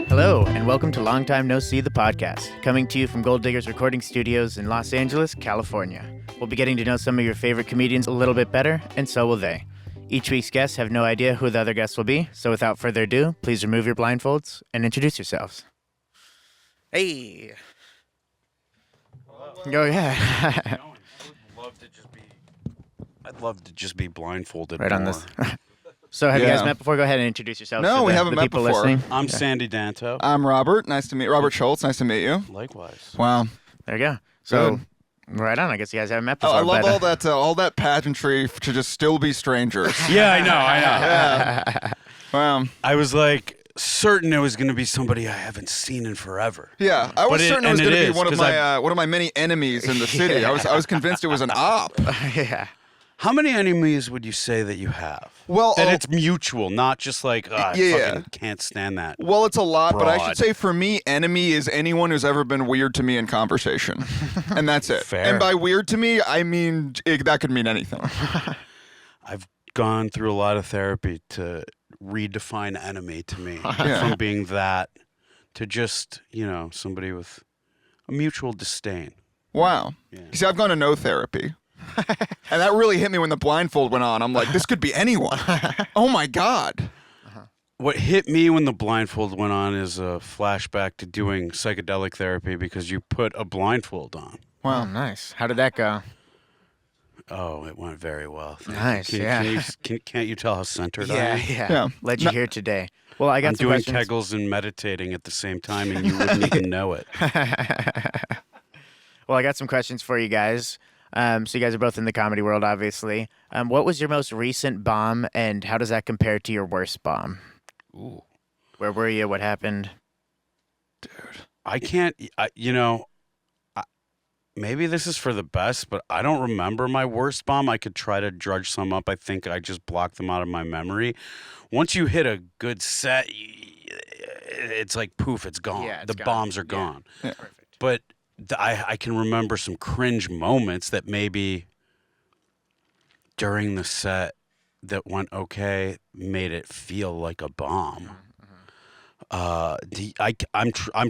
Hello, and welcome to Long Time No See, the podcast, coming to you from Gold Diggers Recording Studios in Los Angeles, California. We'll be getting to know some of your favorite comedians a little bit better, and so will they. Each week's guests have no idea who the other guests will be, so without further ado, please remove your blindfolds and introduce yourselves. Hey! Go ahead. I'd love to just be blindfolded Right more. on this. So have you guys met before? Go ahead and introduce yourselves. No, we haven't met people before. Listening. I'm Sandy Danto. I'm Robert. Nice to meet Robert Schultz. Nice to meet you. Likewise. Wow. There you go. So, right on. I guess you guys haven't met Oh, before. I love all that pageantry to just still be strangers. Yeah, I know. Yeah. Wow. I was like certain it was going to be somebody I haven't seen in forever. Yeah, I was certain it was going to be one of is, my many enemies in the city. Yeah. I was convinced it was an op. Yeah. How many enemies would you say that you have? Well, that it's mutual, not just like, I fucking can't stand that. Well, it's a lot, but I broad. should say for me, enemy is anyone who's ever been weird to me in conversation. And that's it. Fair. And by weird to me, I mean, that could mean anything. I've gone through a lot of therapy to redefine enemy to me from being that to just, somebody with a mutual disdain. Wow. Yeah. You see, I've gone to no therapy. And that really hit me when the blindfold went on. I'm like, this could be anyone. Oh, my God. What hit me when the blindfold went on is a flashback to doing psychedelic therapy because you put a blindfold on. Wow, nice. How did that go? Oh, it went very well. Nice, Can't you tell how centered I am? Yeah. Led you here today. Well, I got I'm some doing questions. Kegels and meditating at the same time, and you wouldn't even know it. Well, I got some questions for you guys. So you guys are both in the comedy world, obviously. What was your most recent bomb, and how does that compare to your worst bomb? Ooh. Where were you? What happened? Dude, I can't, maybe this is for the best, but I don't remember my worst bomb. I could try to drudge some up. I think I just blocked them out of my memory. Once you hit a good set, it's like poof, it's gone. Yeah, the bombs are gone. Yeah. Perfect. But I can remember some cringe moments that maybe during the set that went okay made it feel like a bomb. I'm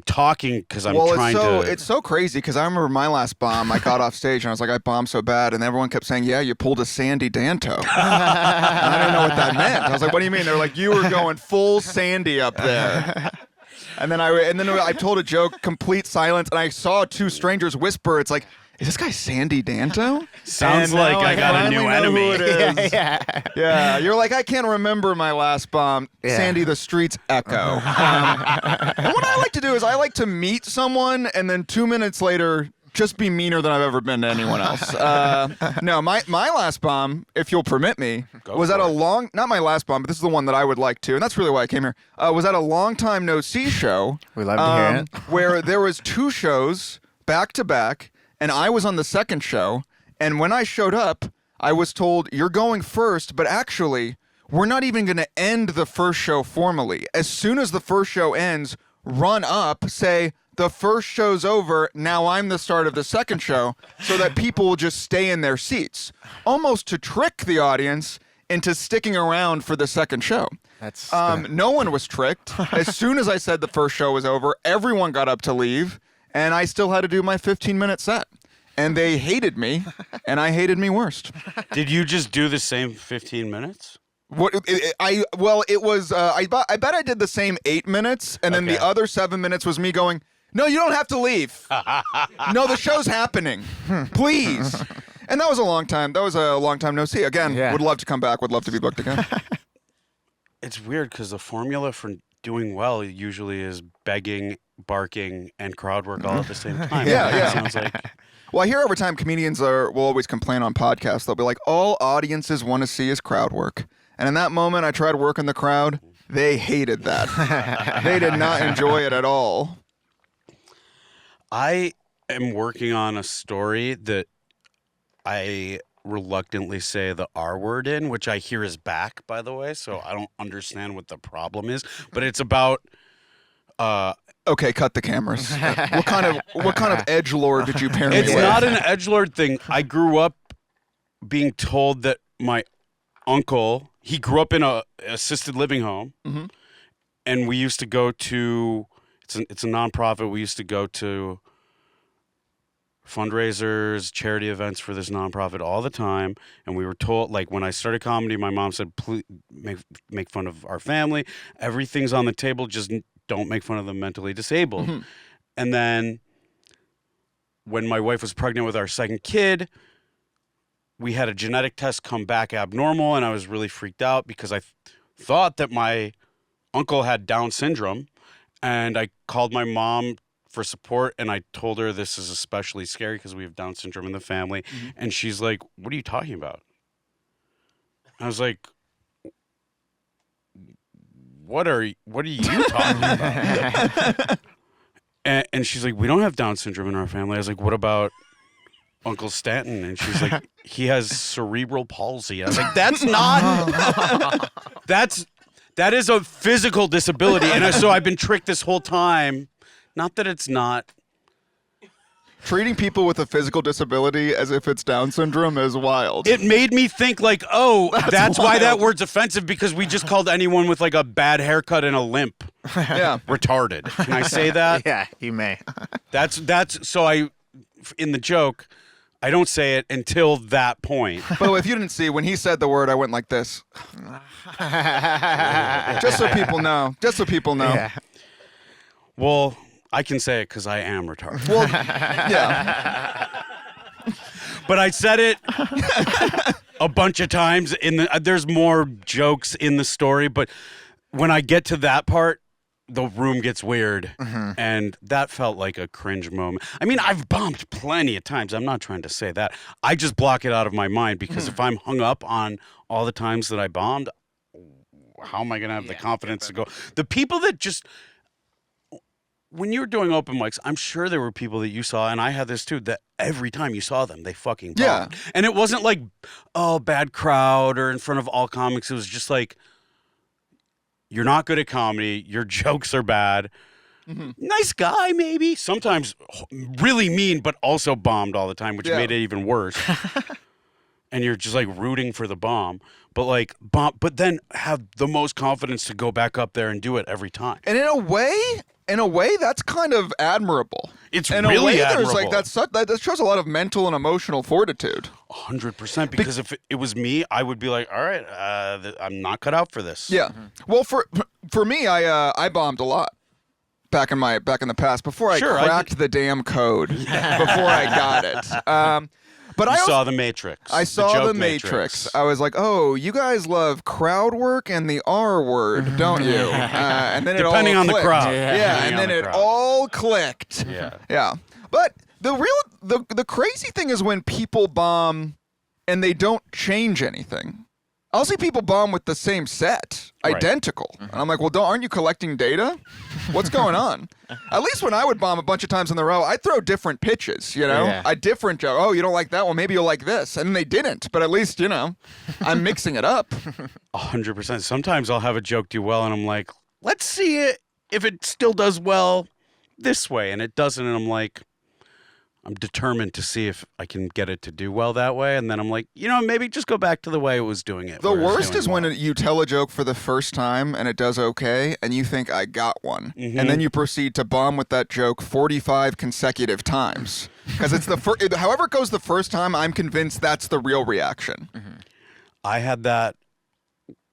talking because I'm trying to. It's so crazy because I remember my last bomb. I got off stage and I was like, I bombed so bad, and everyone kept saying, "Yeah, you pulled a Sandy Danto." And I didn't know what that meant. I was like, "What do you mean?" They're like, "You were going full Sandy up there." And then I told a joke, complete silence, and I saw two strangers whisper. It's like, is this guy Sandy Danto? Sounds like I got a new enemy. Who it is. Yeah. You're like, I can't remember my last bomb. Yeah. Sandy, the streets echo. And what I like to do is I like to meet someone and then 2 minutes later just be meaner than I've ever been to anyone else. No, my last bomb, if you'll permit me, was at not my last bomb, but this is the one that I would like to, and that's really why I came here, was at a Long Time No See show. We love to hear it. Where there was two shows back to back, and I was on the second show, and when I showed up, I was told, you're going first, but actually, we're not even going to end the first show formally. As soon as the first show ends, run up, say, the first show's over, now I'm the start of the second show, so that people will just stay in their seats, almost to trick the audience into sticking around for the second show. No one was tricked. As soon as I said the first show was over, everyone got up to leave, and I still had to do my 15-minute set. And they hated me, and I hated me worst. Did you just do the same 15 minutes? I bet I did the same 8 minutes, and then the other 7 minutes was me going, no, you don't have to leave. No, the show's happening. Please. And that was a long time. That was a long time no see. Again, would love to come back. Would love to be booked again. It's weird because the formula for doing well usually is begging, barking, and crowd work all at the same time. Yeah. It sounds like. Well, I hear every time comedians will always complain on podcasts. They'll be like, all audiences want to see is crowd work. And in that moment, I tried working the crowd. They hated that. They did not enjoy it at all. I am working on a story that I reluctantly say the R word in, which I hear is back, by the way, so I don't understand what the problem is. But it's about Okay, cut the cameras. What kind of edgelord did you pair me with? It's not an edgelord thing. I grew up being told that my uncle, he grew up in a assisted living home, and we used to go to it's a nonprofit. We used to go to fundraisers, charity events for this nonprofit all the time, and we were told, like, when I started comedy, my mom said, please make fun of our family. Everything's on the table, just don't make fun of the mentally disabled. Mm-hmm. And then when my wife was pregnant with our second kid, we had a genetic test come back abnormal, and I was really freaked out because I thought that my uncle had Down syndrome, and I called my mom for support, and I told her this is especially scary because we have Down syndrome in the family. Mm-hmm. And she's like, what are you talking about? I was like, what are you talking about? and she's like, we don't have Down syndrome in our family. I was like, what about Uncle Stanton? And she's like, he has cerebral palsy. I was like, that's not that is a physical disability. And so I've been tricked this whole time. Not that it's not. Treating people with a physical disability as if it's Down syndrome is wild. It made me think, like, oh, that's why wild. that word's offensive, because we just called anyone with, like, a bad haircut and a limp retarded. Can I say that? Yeah, you may. That's so in the joke, I don't say it until that point. By the way, if you didn't see, when he said the word, I went like this. Just so people know. Just so people know. Yeah. Well, I can say it because I am retarded. Well, yeah. But I said it a bunch of times. There's more jokes in the story, but when I get to that part, the room gets weird, and that felt like a cringe moment. I mean, I've bombed plenty of times. I'm not trying to say that. I just block it out of my mind, because if I'm hung up on all the times that I bombed, how am I going to have the confidence to go? The people that just... When you were doing open mics, I'm sure there were people that you saw, and I had this too, that every time you saw them, they fucking bombed. Yeah. And it wasn't like, oh, bad crowd or in front of all comics. It was just like, you're not good at comedy. Your jokes are bad. Mm-hmm. Nice guy, maybe. Sometimes really mean, but also bombed all the time, which made it even worse. And you're just like rooting for the bomb. But like but then have the most confidence to go back up there and do it every time. And in a way, that's kind of admirable. It's in really a way, admirable. There's like that shows a lot of mental and emotional fortitude. 100%. Because if it was me, I would be like, all right, I'm not cut out for this. Yeah. Well, for me, I bombed a lot back in the past before I cracked the damn code. Before I got it. But I saw The Matrix. I saw The Matrix. I was like, oh, you guys love crowd work and the R word, don't you? And then depending it all on clicked. the crowd. Yeah, and then it all clicked. Yeah. Yeah. But the crazy thing is when people bomb and they don't change anything. I'll see people bomb with the same set, identical. And I'm like, well, aren't you collecting data? What's going on? At least when I would bomb a bunch of times in a row, I'd throw different pitches, you know? Yeah. A different joke. Oh, you don't like that? Well, maybe you'll like this. And they didn't. But at least, I'm mixing it up. 100%. Sometimes I'll have a joke do well, and I'm like, let's see it if it still does well this way. And it doesn't, and I'm like, I'm determined to see if I can get it to do well that way. And then I'm like, maybe just go back to the way it was doing it. The worst is when you tell a joke for the first time and it does okay, and you think, I got one. Mm-hmm. And then you proceed to bomb with that joke 45 consecutive times. Because it's however it goes the first time, I'm convinced that's the real reaction. Mm-hmm. I had that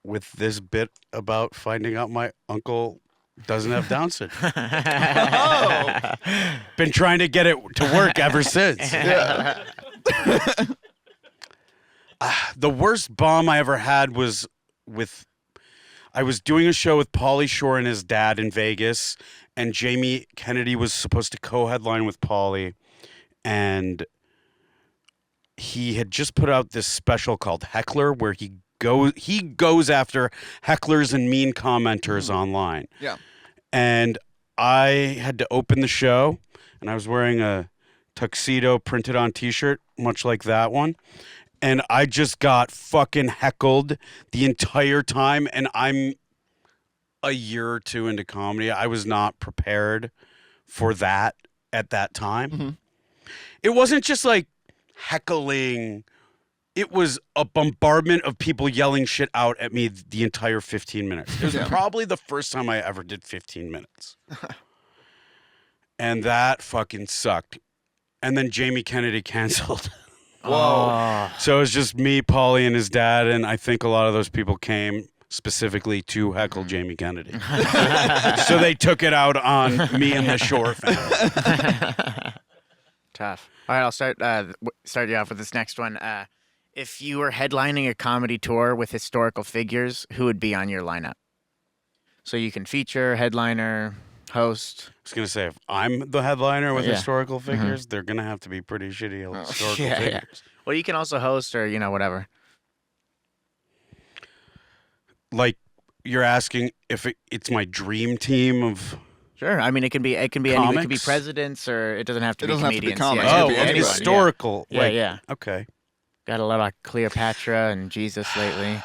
with this bit about finding out my uncle doesn't have Down syndrome. Been trying to get it to work ever since. Yeah. The worst bomb I ever had was I was doing a show with Pauly Shore and his dad in Vegas, and Jamie Kennedy was supposed to co-headline with Pauly, and he had just put out this special called Heckler, where he goes after hecklers and mean commenters online. Yeah. And I had to open the show, and I was wearing a tuxedo printed on t-shirt, much like that one. And I just got fucking heckled the entire time. And I'm a year or two into comedy. I was not prepared for that at that time. Mm-hmm. It wasn't just like heckling. it was a bombardment of people yelling shit out at me the entire 15 minutes. It was probably the first time I ever did 15 minutes. And that fucking sucked. And then Jamie Kennedy canceled. Whoa. So it was just me, Paulie, and his dad, and I think a lot of those people came specifically to heckle Jamie Kennedy. So they took it out on me and the Shore family. Tough. All right, I'll start you off with this next one. If you were headlining a comedy tour with historical figures, who would be on your lineup? So you can feature, headliner, host. I was going to say, if I'm the headliner with historical figures, they're going to have to be pretty shitty historical figures. Yeah. Well, you can also host or, whatever. Like, you're asking if it's my dream team of... Sure. I mean, it can be any. It could be presidents, or it doesn't have to be comedians. Comics. Yeah, Oh, It could be historical. Yeah. Like, yeah. Okay. Got a lot of Cleopatra and Jesus lately.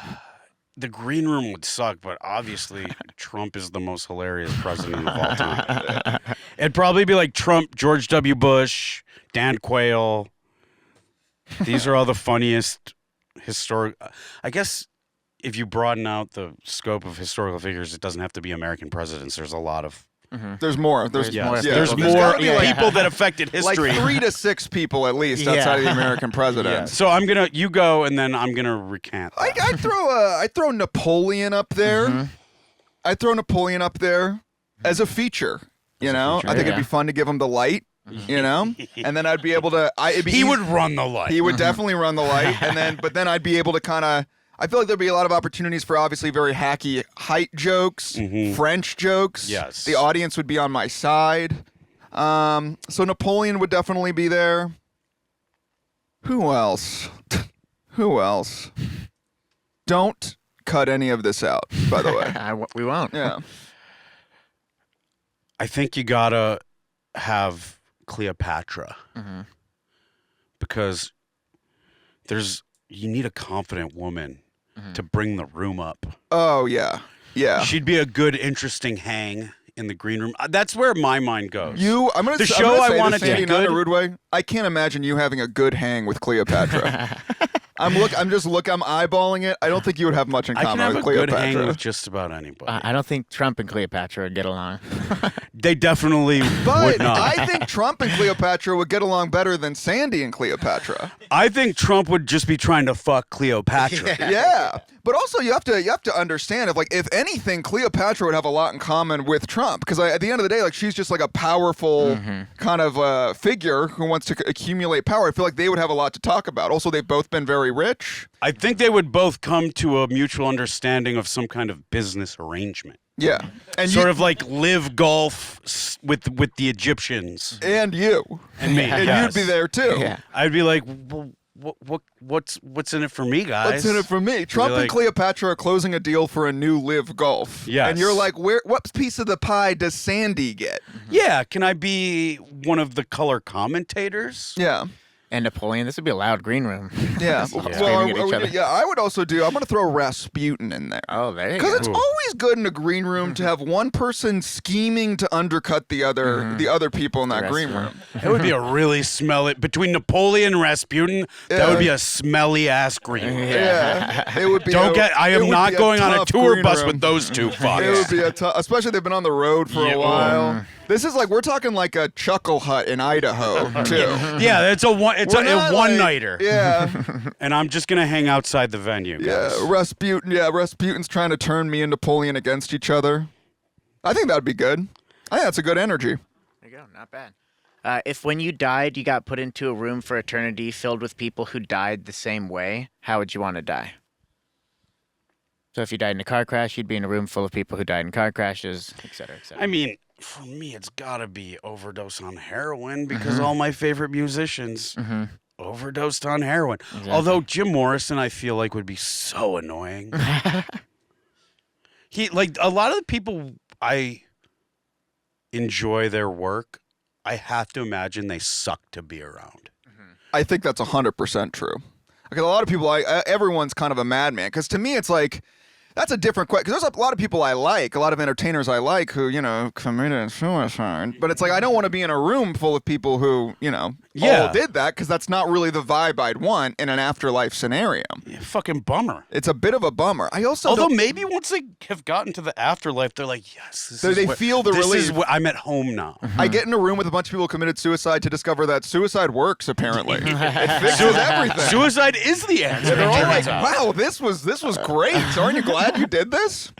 The green room would suck, but obviously Trump is the most hilarious president of all time. It'd probably be like Trump, George W. Bush, Dan Quayle. These are all the funniest historic. I guess if you broaden out the scope of historical figures, it doesn't have to be American presidents. There's a lot of. There's more. There's more. There's There's more gotta be like- people that affected history. Like 3 to 6 people at least outside of the American president. So you go, and then I'm gonna recant. That. I throw Napoleon up there. I throw Napoleon up there as a feature. I think it'd be fun to give him the light. And then I'd be able to. He would run the light. He would definitely run the light, but then I'd be able to kind of. I feel like there'd be a lot of opportunities for obviously very hacky height jokes, French jokes. Yes. The audience would be on my side. So Napoleon would definitely be there. Who else? Who else? Don't cut any of this out, by the way. We won't. Yeah. I think you gotta have Cleopatra because you need a confident woman to bring the room up. Oh, yeah. Yeah. She'd be a good, interesting hang in the green room. That's where my mind goes. I'm gonna The say, show I say wanted this, to Sandy, be not in a good. rude way. I can't imagine you having a good hang with Cleopatra. I'm eyeballing it. I don't think you would have much in I can common have with a good Cleopatra. hang with just about anybody. I don't think Trump and Cleopatra would get along. They definitely But would not. I think Trump and Cleopatra would get along better than Sandy and Cleopatra. I think Trump would just be trying to fuck Cleopatra. Yeah. But also you have to understand if anything, Cleopatra would have a lot in common with Trump because at the end of the day, she's just like a powerful kind of figure who wants to accumulate power. I feel like they would have a lot to talk about. Also, they've both been very rich. I think they would both come to a mutual understanding of some kind of business arrangement. Yeah. And Sort of like live golf with the Egyptians. And you. And me. And yes. you'd be there too. Yeah. I'd be like, well, what's in it for me, guys? What's in it for me? Trump and Cleopatra are closing a deal for a new live golf. Yes. And you're like, what piece of the pie does Sandy get? Yeah, can I be one of the color commentators? Yeah. And Napoleon. This would be a loud green room. Yeah. Screaming Well, at each other. I would also I'm going to throw Rasputin in there. Oh, there you Because go. it's always good in a green room to have one person scheming to undercut the other people in that rest green of them. room. It would be a really smelly between Napoleon and Rasputin. That would be a smelly ass green room. Yeah. It would be. I it am would not be going on a tough tour green bus room. with those two fucks. It would be a tough, especially they've been on the road for a while. This is we're talking like a chuckle hut in Idaho too. Yeah, it's a one-nighter. Yeah. And I'm just gonna hang outside the venue. Yeah, Guys. Rasputin's trying to turn me and Napoleon against each other. I think that'd be good. I think that's a good energy. There you go. Not bad. If when you died, you got put into a room for eternity filled with people who died the same way, how would you want to die? So if you died in a car crash, you'd be in a room full of people who died in car crashes, et cetera, et cetera. I mean, for me, it's gotta be overdose on heroin because all my favorite musicians overdosed on heroin. Exactly. Although Jim Morrison, I feel like would be so annoying. A lot of the people I enjoy their work, I have to imagine they suck to be around. I think that's 100% true. Because a lot of people, everyone's kind of a madman. Because to me, it's like, that's a different question. Because there's a lot of people I like, a lot of entertainers I like who, committed suicide. But it's like, I don't want to be in a room full of people who, all did that, because that's not really the vibe I'd want in an afterlife scenario. Yeah, fucking bummer. It's a bit of a bummer. I also Although maybe once they have gotten to the afterlife, they're like, yes, feel the relief. This is what I'm at home now. I get in a room with a bunch of people who committed suicide to discover that suicide works, apparently. It fixes everything. Suicide is the answer. They're all like, wow, this was great. Aren't you glad you did this?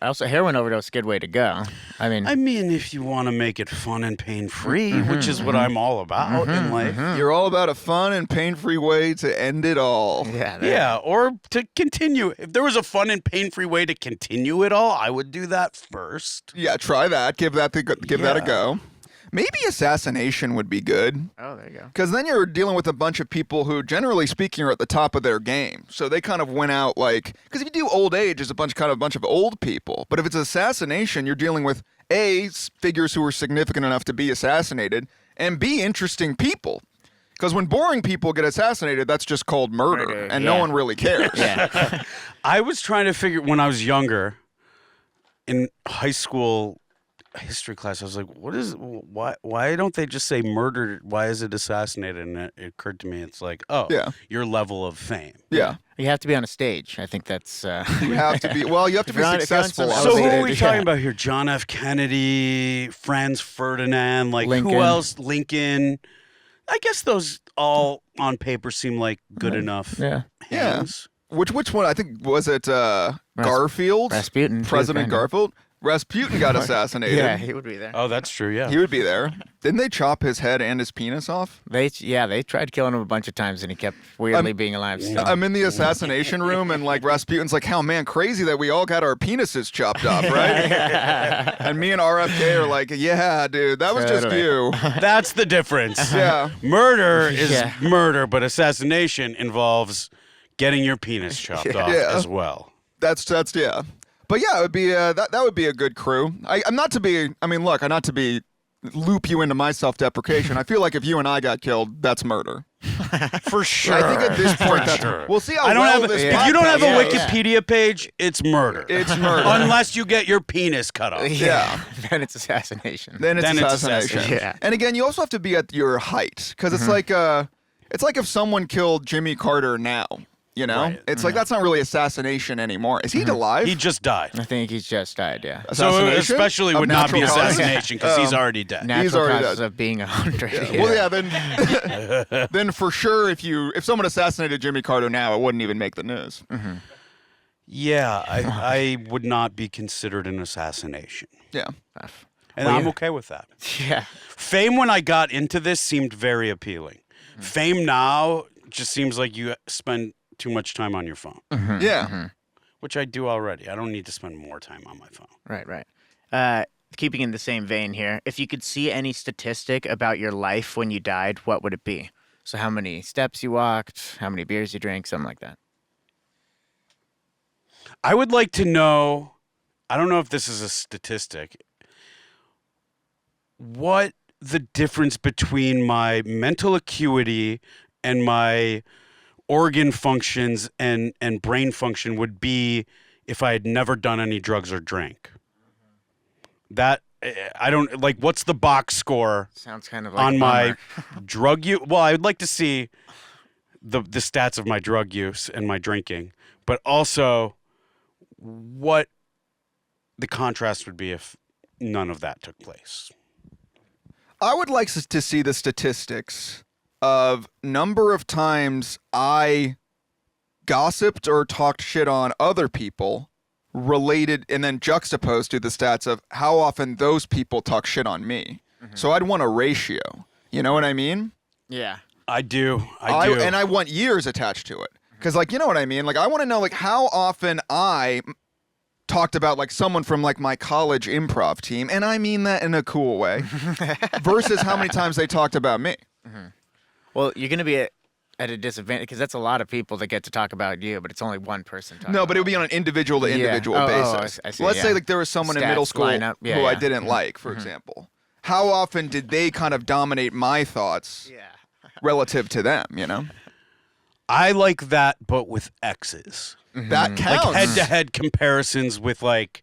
Also, heroin overdose, good way to go. I mean, if you want to make it fun and pain-free, which is what I'm all about in life. You're all about a fun and pain-free way to end it all. Yeah, or to continue. If there was a fun and pain-free way to continue it all, I would do that first. Yeah, try that. Give that a go. Maybe assassination would be good. Oh, there you go. Because then you're dealing with a bunch of people who, generally speaking, are at the top of their game. So they kind of went out like... Because if you do old age, it's a bunch of old people. But if it's assassination, you're dealing with, A, figures who are significant enough to be assassinated, and B, interesting people. Because when boring people get assassinated, that's just called murder, and no one really cares. I was trying to figure, when I was younger, in high school... history class, I was like, why don't they just say murdered? Why is it assassinated? And it occurred to me, it's like, your level of fame. Yeah. You have to be on a stage. I think that's... You have to be... Well, you have to be successful. So who are we talking about here? John F. Kennedy, Franz Ferdinand, like Lincoln. Who else? Lincoln. I guess those all on paper seem like good enough. Yeah. hands. Which one? I think, was it Garfield? Rasputin. President Garfield? Rasputin got assassinated. Yeah, he would be there. Oh, that's true, yeah. He would be there. Didn't they chop his head and his penis off? They tried killing him a bunch of times, and he kept weirdly being alive still. I'm in the assassination room, and like Rasputin's like, "How man, crazy that we all got our penises chopped off, right?" And me and RFK are like, "Yeah, dude, that was just you." That's the difference. Yeah. Murder is murder, but assassination involves getting your penis chopped off as well. That's yeah. But yeah, it would be that would be a good crew. I'm not to be. I mean, look, I'm not to be loop you into my self-deprecation. I feel like if you and I got killed, that's murder. For sure. I think at this point, we'll see how well this. If you don't have a Wikipedia page, it's murder. It's murder. Unless you get your penis cut off. Yeah. Then it's assassination. Then it's assassination. Yeah. And again, you also have to be at your height, because it's like if someone killed Jimmy Carter now. You know, Right. It's like that's not really assassination anymore. Is he alive? He just died. I think he's just died, yeah. So Assassination? especially Of would not be natural causes? assassination because he's already dead. Natural already causes dead. of being 100. Yeah. Well, yeah. Then for sure, if someone assassinated Jimmy Carter now, it wouldn't even make the news. Yeah, I would not be considered an assassination. Yeah. And I'm okay with that. Yeah. Fame when I got into this seemed very appealing. Fame now just seems like you spend too much time on your phone. Yeah. Which I do already. I don't need to spend more time on my phone. Right. Keeping in the same vein here, if you could see any statistic about your life when you died, what would it be? So how many steps you walked, how many beers you drank, something like that. I would like to know, I don't know if this is a statistic, what the difference between my mental acuity and my organ functions and brain function would be if I had never done any drugs or drank. That, I don't, like, what's the box score Sounds kind of like on a my bummer. drug use? Well, I would like to see the stats of my drug use and my drinking, but also what the contrast would be if none of that took place. I would like to see the statistics of number of times I gossiped or talked shit on other people related, and then juxtaposed to the stats of how often those people talk shit on me. So I'd want a ratio. You know what I mean? Yeah. I do. I do. And I want years attached to it. Because, like, you know what I mean? Like, I want to know, like, how often I talked about, like, someone from, like, my college improv team, and I mean that in a cool way, versus how many times they talked about me. Well, you're going to be at a disadvantage because that's a lot of people that get to talk about you, but it's only one person talking. No, but it would be on an individual to individual basis. I see, Let's say like there was someone in middle Stats school line up. Yeah, who I yeah. didn't like, for example. How often did they kind of dominate my thoughts relative to them, you know? I like that, but with X's. That counts. Like head-to-head comparisons with, like,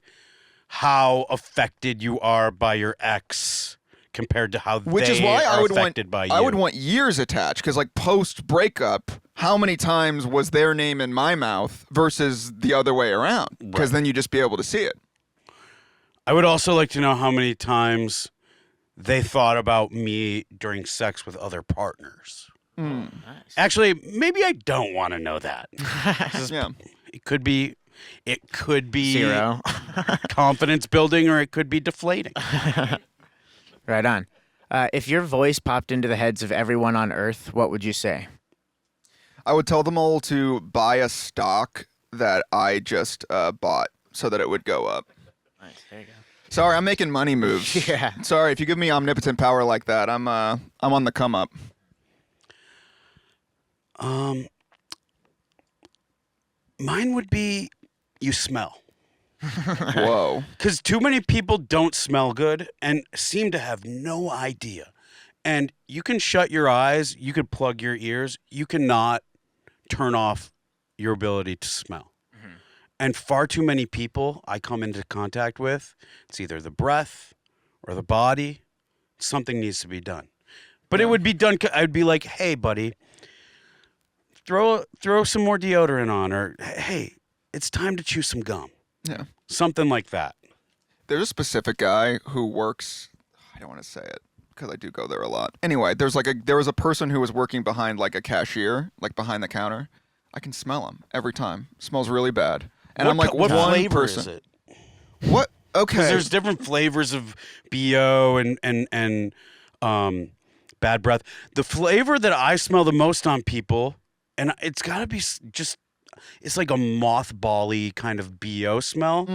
how affected you are by your ex compared to how Which they is why are I would affected by you. I would want years attached, because like post breakup, how many times was their name in my mouth versus the other way around? Because then you just be able to see it. I would also like to know how many times they thought about me during sex with other partners. Nice. Actually, maybe I don't want to know that. Yeah. It could be 0. confidence building, or it could be deflating. Right on. If your voice popped into the heads of everyone on Earth, what would you say? I would tell them all to buy a stock that I just bought so that it would go up. Nice. There you go. Sorry, I'm making money moves. Yeah. Sorry, if you give me omnipotent power like that, I'm on the come up. Mine would be you smell. Whoa. Because too many people don't smell good and seem to have no idea. And you can shut your eyes, you can plug your ears, you cannot turn off your ability to smell. Mm-hmm. And far too many people I come into contact with, it's either the breath or the body. Something needs to be done. But it would be done, I'd be like, hey, buddy, throw some more deodorant on, or hey, it's time to chew some gum. Yeah. Something like that. There's a specific guy who works, I don't want to say it because I do go there a lot. Anyway, there was a person who was working behind like a cashier, like behind the counter. I can smell him every time. Smells really bad. And I'm like, what one flavor person. is it? What? Okay. Because there's different flavors of BO and bad breath. The flavor that I smell the most on people, and it's got to be just, it's like a mothball-y kind of BO smell.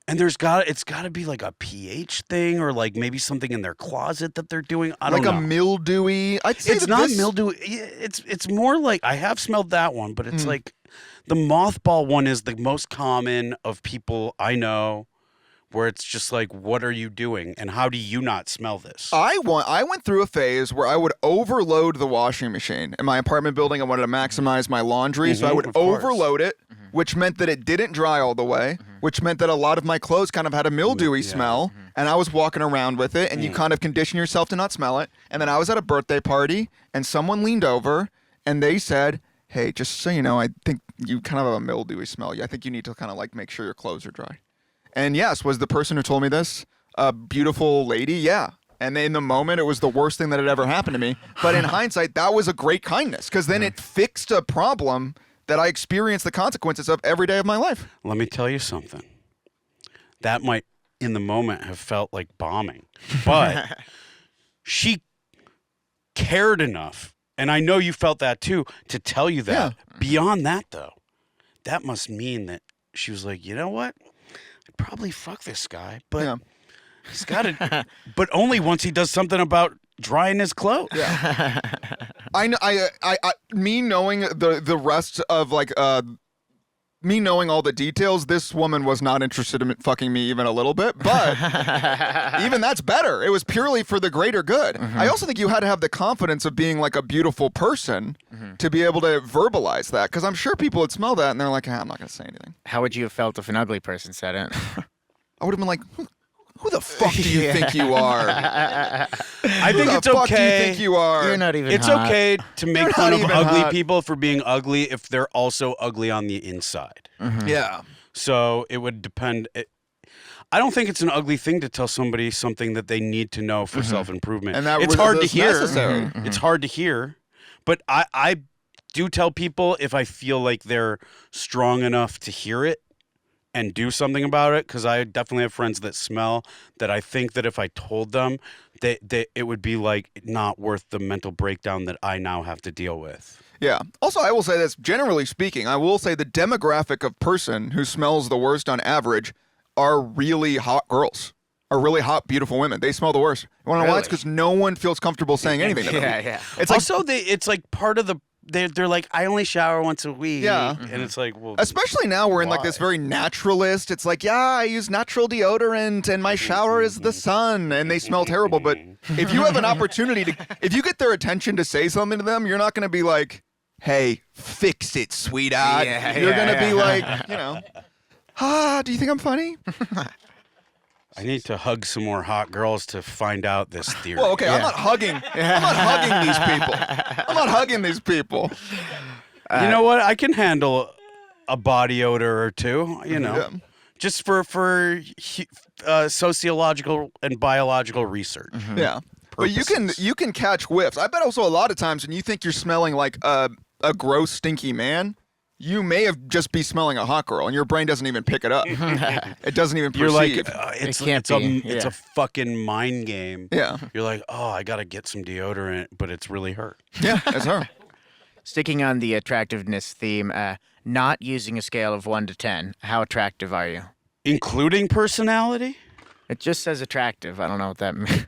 And it's got to be like a pH thing, or like maybe something in their closet that they're doing. I don't know. Like a mildewy. I'd say It's not mildew. It's more like, I have smelled that one, but it's like the mothball one is the most common of people I know, where it's just like, what are you doing? And how do you not smell this? I went through a phase where I would overload the washing machine. In my apartment building, I wanted to maximize my laundry, so I would overload it, which meant that it didn't dry all the way, which meant that a lot of my clothes kind of had a mildewy smell, and I was walking around with it, and you kind of condition yourself to not smell it. And then I was at a birthday party, and someone leaned over, and they said, hey, just so you know, I think you kind of have a mildewy smell. I think you need to kind of like make sure your clothes are dry. And yes, was the person who told me this a beautiful lady? Yeah. And in the moment, it was the worst thing that had ever happened to me. But in hindsight, that was a great kindness, because then it fixed a problem that I experienced the consequences of every day of my life. Let me tell you something. That might, in the moment, have felt like bombing. But she cared enough, and I know you felt that too, to tell you that. Yeah. Beyond that, though, that must mean that she was like, you know what? I'd probably fuck this guy, but he's got to, but only once he does something about drying his clothes. Yeah. I know. Me knowing the rest of like me knowing all the details, this woman was not interested in fucking me even a little bit. But even that's better. It was purely for the greater good. I also think you had to have the confidence of being like a beautiful person to be able to verbalize that, because I'm sure people would smell that and they're like, I'm not going to say anything. How would you have felt if an ugly person said it? I would have been like, who the fuck do you think you are? I think it's okay. Who the fuck do you think you are? You're not even It's hot. okay to make fun of ugly hot. people for being ugly if they're also ugly on the inside. Yeah. So it would depend. I don't think it's an ugly thing to tell somebody something that they need to know for self-improvement. And that it's hard to that's hear. necessary. It's hard to hear. But I do tell people if I feel like they're strong enough to hear it and do something about it, because I definitely have friends that smell that I think that if I told them, it would be like not worth the mental breakdown that I now have to deal with. Yeah. Also, I will say this, generally speaking, I will say the demographic of person who smells the worst on average are really hot girls, are really hot, beautiful women. They smell the worst. You want to know why? It's because no one feels comfortable saying anything to them. Yeah. It's like, Also, it's like part of the, they're like, I only shower once a week. Yeah. And it's like, well. especially now we're in like why? this very naturalist. It's like, yeah, I use natural deodorant and my shower is the sun, and they smell terrible. But if you have an opportunity to, if you get their attention to say something to them, you're not going to be like, hey, fix it, sweetheart. You're going to be like, you know, do you think I'm funny? I need to hug some more hot girls to find out this theory. Well, okay, I'm not hugging. I'm not hugging these people. I'm not hugging these people. You know what? I can handle a body odor or two. You know, Yeah. just for sociological and biological research. Yeah. But you can catch whiffs. I bet also a lot of times when you think you're smelling like a gross, stinky man, you may have just be smelling a hot girl, and your brain doesn't even pick it up. It doesn't even You're perceive. like, it's a fucking mind game. Yeah. You're like, oh, I gotta get some deodorant, but it's really hurt. Yeah, that's her. Sticking on the attractiveness theme, not using a scale of 1 to 10, how attractive are you? Including personality? It just says attractive. I don't know what that means.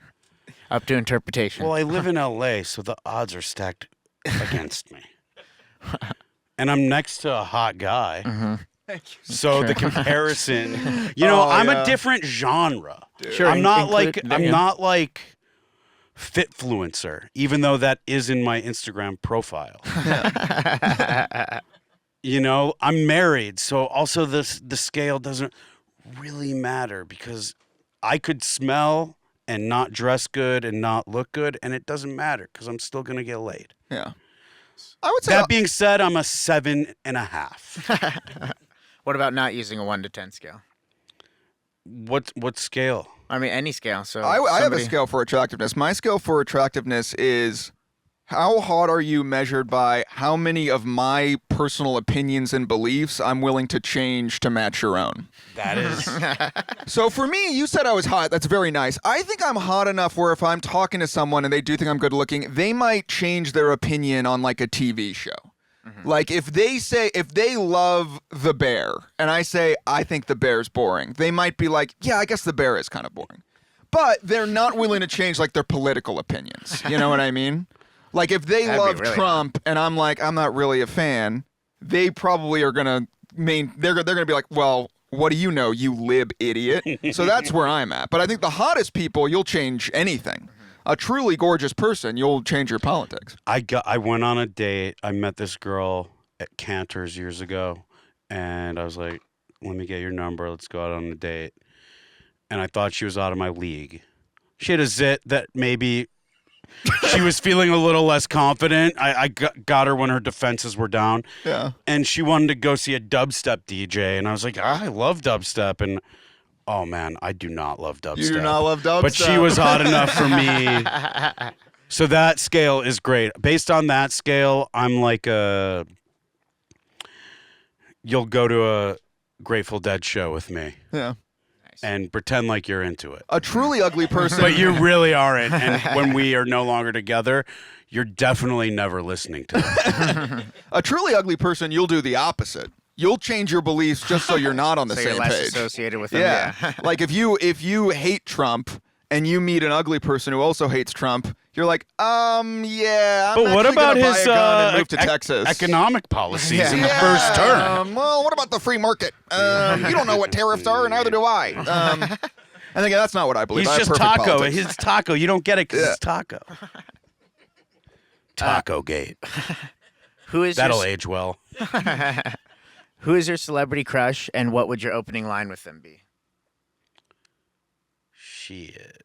Up to interpretation. Well, I live in LA, so the odds are stacked against me. And I'm next to a hot guy. Thank you. So the comparison, you know, I'm a different genre. Sure, I'm not include- like Fitfluencer, even though that is in my Instagram profile. You know, I'm married, so also the scale doesn't really matter because I could smell and not dress good and not look good, and it doesn't matter because I'm still gonna get laid. Yeah. I would say That being said, I'm a 7.5. What about not using a 1 to 10 scale? What scale? I mean, any scale. So I have a somebody- scale for attractiveness. My scale for attractiveness is how hot are you measured by how many of my personal opinions and beliefs I'm willing to change to match your own. That is. So for me, you said I was hot. That's very nice. I think I'm hot enough where if I'm talking to someone and they do think I'm good looking, they might change their opinion on like a TV show. Like if they love The Bear and I say, I think The Bear's boring, they might be like, yeah, I guess The Bear is kind of boring. But they're not willing to change like their political opinions. You know what I mean? Like if they That'd be love really Trump and I'm like, I'm not really a fan, they probably are gonna they're gonna be like, well, what do you know, you lib idiot? So that's where I'm at. But I think the hottest people, you'll change anything. A truly gorgeous person, you'll change your politics. I went on a date. I met this girl at Cantor's years ago, and I was like, let me get your number. Let's go out on a date. And I thought she was out of my league. She had a zit that maybe she was feeling a little less confident. I got her when her defenses were down. Yeah. And she wanted to go see a dubstep DJ. And I was like, I love dubstep. And oh, man, I do not love dubstep. You do not love dubstep. But she was hot enough for me. So that scale is great. Based on that scale, I'm like you'll go to a Grateful Dead show with me Yeah. and pretend like you're into it. A truly ugly person. But you really aren't. And when we are no longer together, you're definitely never listening to it. A truly ugly person, you'll do the opposite. You'll change your beliefs just so you're not on the so same you're less page. associated with them. Yeah. Like if you hate Trump and you meet an ugly person who also hates Trump, you're like, yeah. I'm But what actually about gonna buy his a gun and move to Texas? economic policies in the Yeah, first term? well, what about the free market? You don't know what tariffs are, and neither do I. I think that's not what I believe. He's I have just perfect taco. politics. He's taco. You don't get it because Yeah. it's taco. Taco Gate. Who is That'll your, age well. who is your celebrity crush, and what would your opening line with them be? Shit.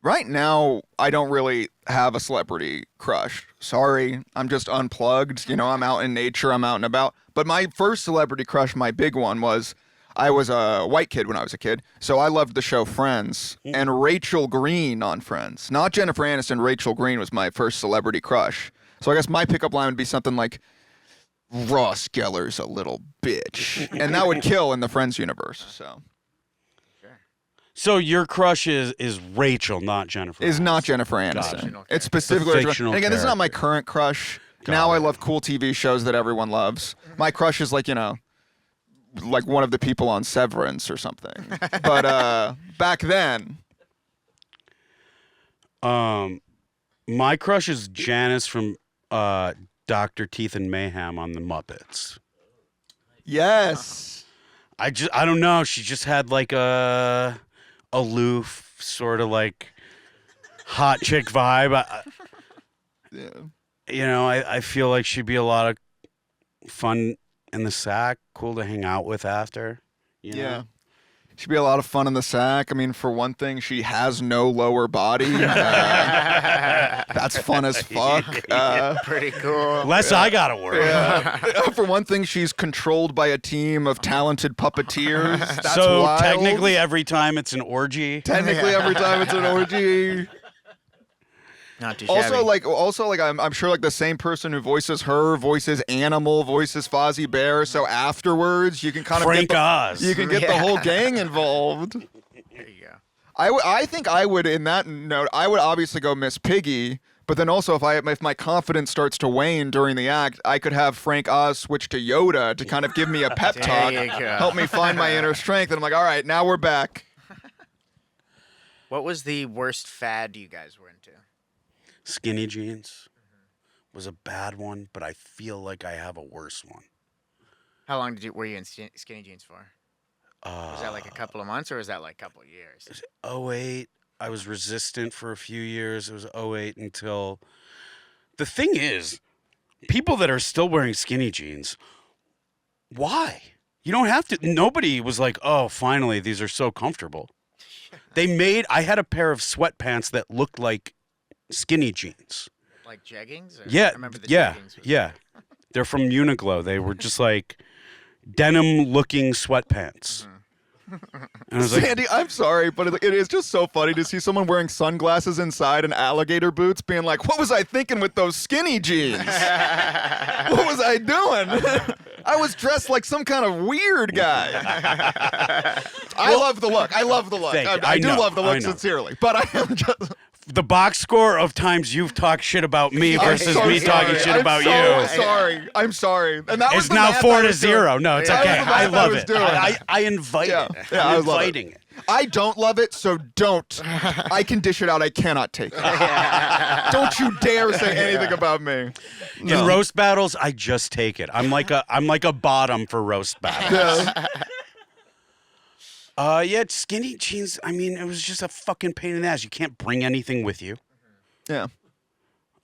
Right now, I don't really have a celebrity crush. Sorry, I'm just unplugged. You know, I'm out in nature, I'm out and about. But my first celebrity crush, my big one, was I was a white kid when I was a kid, so I loved the show Friends. And Rachel Green on Friends. Not Jennifer Aniston, Rachel Green was my first celebrity crush. So I guess my pickup line would be something like, Ross Geller's a little bitch. And that would kill in the Friends universe, so. So your crush is Rachel, not Jennifer. Is not Aniston. Jennifer Got Aniston. it. It's specifically The Rachel. fictional And again, this is not my character. current crush. Got Now I it. love cool TV shows that everyone loves. My crush is like, you know, like one of the people on Severance or something. But back then, My crush is Janice from Dr. Teeth and Mayhem on the Muppets. yes. I don't know. She just had like a aloof sort of like hot chick vibe. Yeah. You know, I feel like she'd be a lot of fun in the sack, cool to hang out with after. You know? Yeah. She'd be a lot of fun in the sack. I mean, for one thing, she has no lower body. That's fun as fuck. Pretty cool. Less I gotta worry. For one thing, she's controlled by a team of talented puppeteers. That's So wild. technically, every time it's an orgy. Every time it's an orgy. Not too shabby. Also, I'm sure like the same person who voices her voices Animal, voices Fozzie Bear. So afterwards, you can kind of Frank get Oz. you can get the whole gang involved. There you go. I think I would, in that note, I would obviously go Miss Piggy. But then also, if my confidence starts to wane during the act, I could have Frank Oz switch to Yoda to kind of give me a pep talk, There you go. help me find my inner strength. And I'm like, all right, now we're back. What was the worst fad you guys were into? Skinny jeans was a bad one, but I feel like I have a worse one. How long were you in skinny jeans for? Was that like a couple of months or was that like a couple of years? It was 08. I was resistant for a few years. It was 08 until... The thing is, people that are still wearing skinny jeans, why? You don't have to... Nobody was like, oh, finally, these are so comfortable. I had a pair of sweatpants that looked like skinny jeans. Like jeggings? Or? Yeah, I remember the yeah, jeggings. yeah. They're from Uniqlo. They were just like denim-looking sweatpants. And I was like, Sandy, I'm sorry, but it is just so funny to see someone wearing sunglasses inside and alligator boots being like, what was I thinking with those skinny jeans? What was I doing? I was dressed like some kind of weird guy. I love the look. I love the look. Thank you. I do know, love the I look know. sincerely. But I am just... the box score of times you've talked shit about me versus I'm me so talking sorry. shit I'm about so you sorry. I'm sorry. And that was is the now math 4 I to was doing. 0. No, it's That okay. was the I math I love was it. doing. I invite Yeah. it. Yeah, I I'm love it. inviting it. I don't love it, so don't. I can dish it out. I cannot take it. Don't you dare say anything about me. No. In roast battles, I just take it. I'm like a bottom for roast battles. Yeah. Skinny jeans. I mean, it was just a fucking pain in the ass. You can't bring anything with you. Yeah.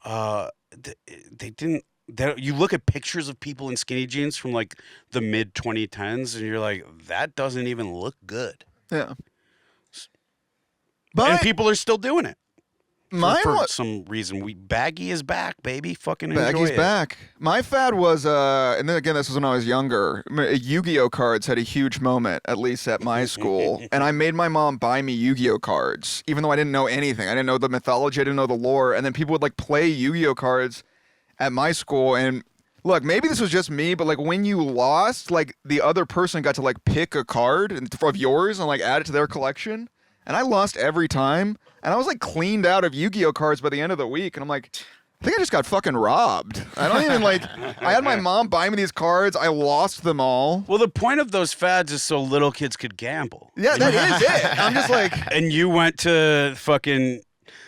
They didn't. You look at pictures of people in skinny jeans from like the mid 2010s, and you're like, that doesn't even look good. Yeah. And people are still doing it. Mine For was some reason, baggy is back, baby. Fucking enjoy Baggy's it. back. My fad was, and then again, this was when I was younger. Yu-Gi-Oh cards had a huge moment, at least at my school, and I made my mom buy me Yu-Gi-Oh cards, even though I didn't know anything. I didn't know the mythology. I didn't know the lore. And then people would like play Yu-Gi-Oh cards at my school, and look, maybe this was just me, but like when you lost, like the other person got to like pick a card of yours and like add it to their collection. And I lost every time. And I was like cleaned out of Yu-Gi-Oh cards by the end of the week. And I'm like, I think I just got fucking robbed. I don't even like, I had my mom buy me these cards. I lost them all. Well, the point of those fads is so little kids could gamble. Yeah, that is it. I'm just like, And you went to fucking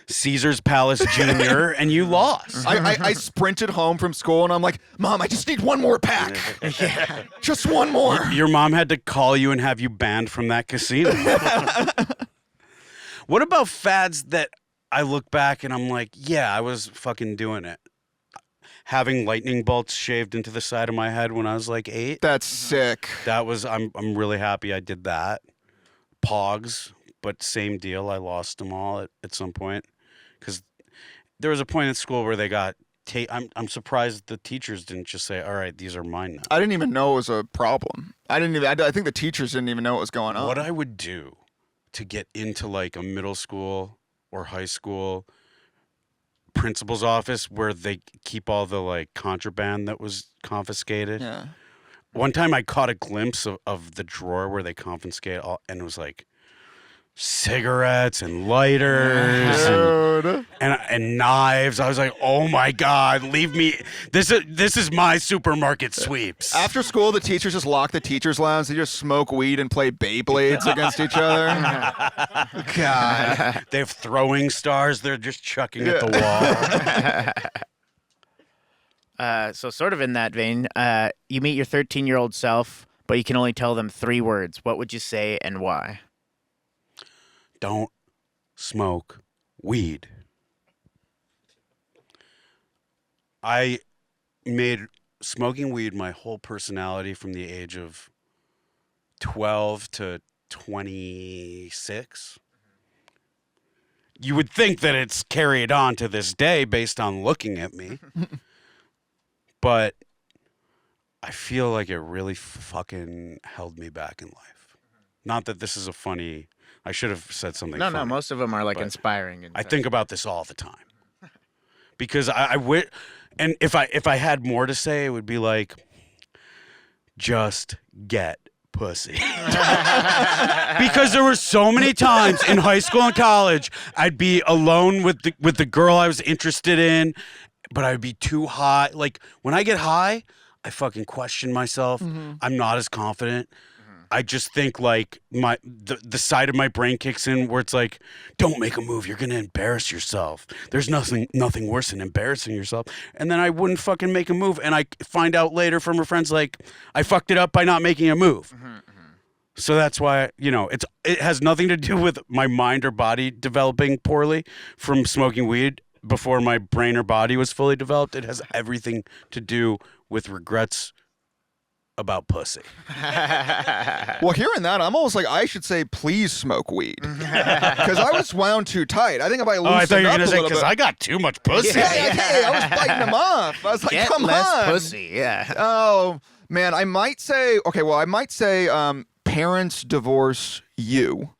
Caesar's Palace Jr. and you lost. I sprinted home from school and I'm like, Mom, I just need one more pack. Yeah. Just one more. Your mom had to call you and have you banned from that casino. What about fads that I look back and I'm like, yeah, I was fucking doing it. Having lightning bolts shaved into the side of my head when I was like 8. That's sick. That was, I'm really happy I did that. Pogs, but same deal. I lost them all at some point. Because there was a point in school where they got, I'm surprised the teachers didn't just say, all right, these are mine now. I didn't even know it was a problem. I think the teachers didn't even know what was going on. What I would do to get into like a middle school or high school principal's office where they keep all the like contraband that was confiscated. Yeah. One time I caught a glimpse of the drawer where they confiscate all, and it was like cigarettes and lighters Dude. and knives. I was like, oh my God, leave me. This is my supermarket sweeps. After school, the teachers just lock the teachers' lounge. They just smoke weed and play Beyblades against each other. God. They have throwing stars they're just chucking at the wall. So sort of in that vein, you meet your 13-year-old self, but you can only tell them 3 words. What would you say and why? Don't smoke weed. I made smoking weed my whole personality from the age of 12 to 26. You would think that it's carried on to this day based on looking at me. But I feel like it really fucking held me back in life. Not that this is a funny... I should have said something funny. No, most of them are like but inspiring. And I think about this all the time. Because and if I had more to say, it would be like, just get pussy. Because there were so many times in high school and college, I'd be alone with the girl I was interested in, but I'd be too high. Like, when I get high, I fucking question myself. I'm not as confident. I just think like the side of my brain kicks in where it's like, don't make a move. You're going to embarrass yourself. There's nothing worse than embarrassing yourself. And then I wouldn't fucking make a move. And I find out later from her friends, like, I fucked it up by not making a move. So that's why, it has nothing to do with my mind or body developing poorly from smoking weed before my brain or body was fully developed. It has everything to do with regrets about pussy. Well, hearing that, I'm almost like I should say, please smoke weed, because I was wound too tight. I think if I loosened I thought you were up gonna a say little because bit, I got too much pussy. I was biting them off. I was like, Get come less on, pussy. Yeah. Oh man, I might say parents divorce you.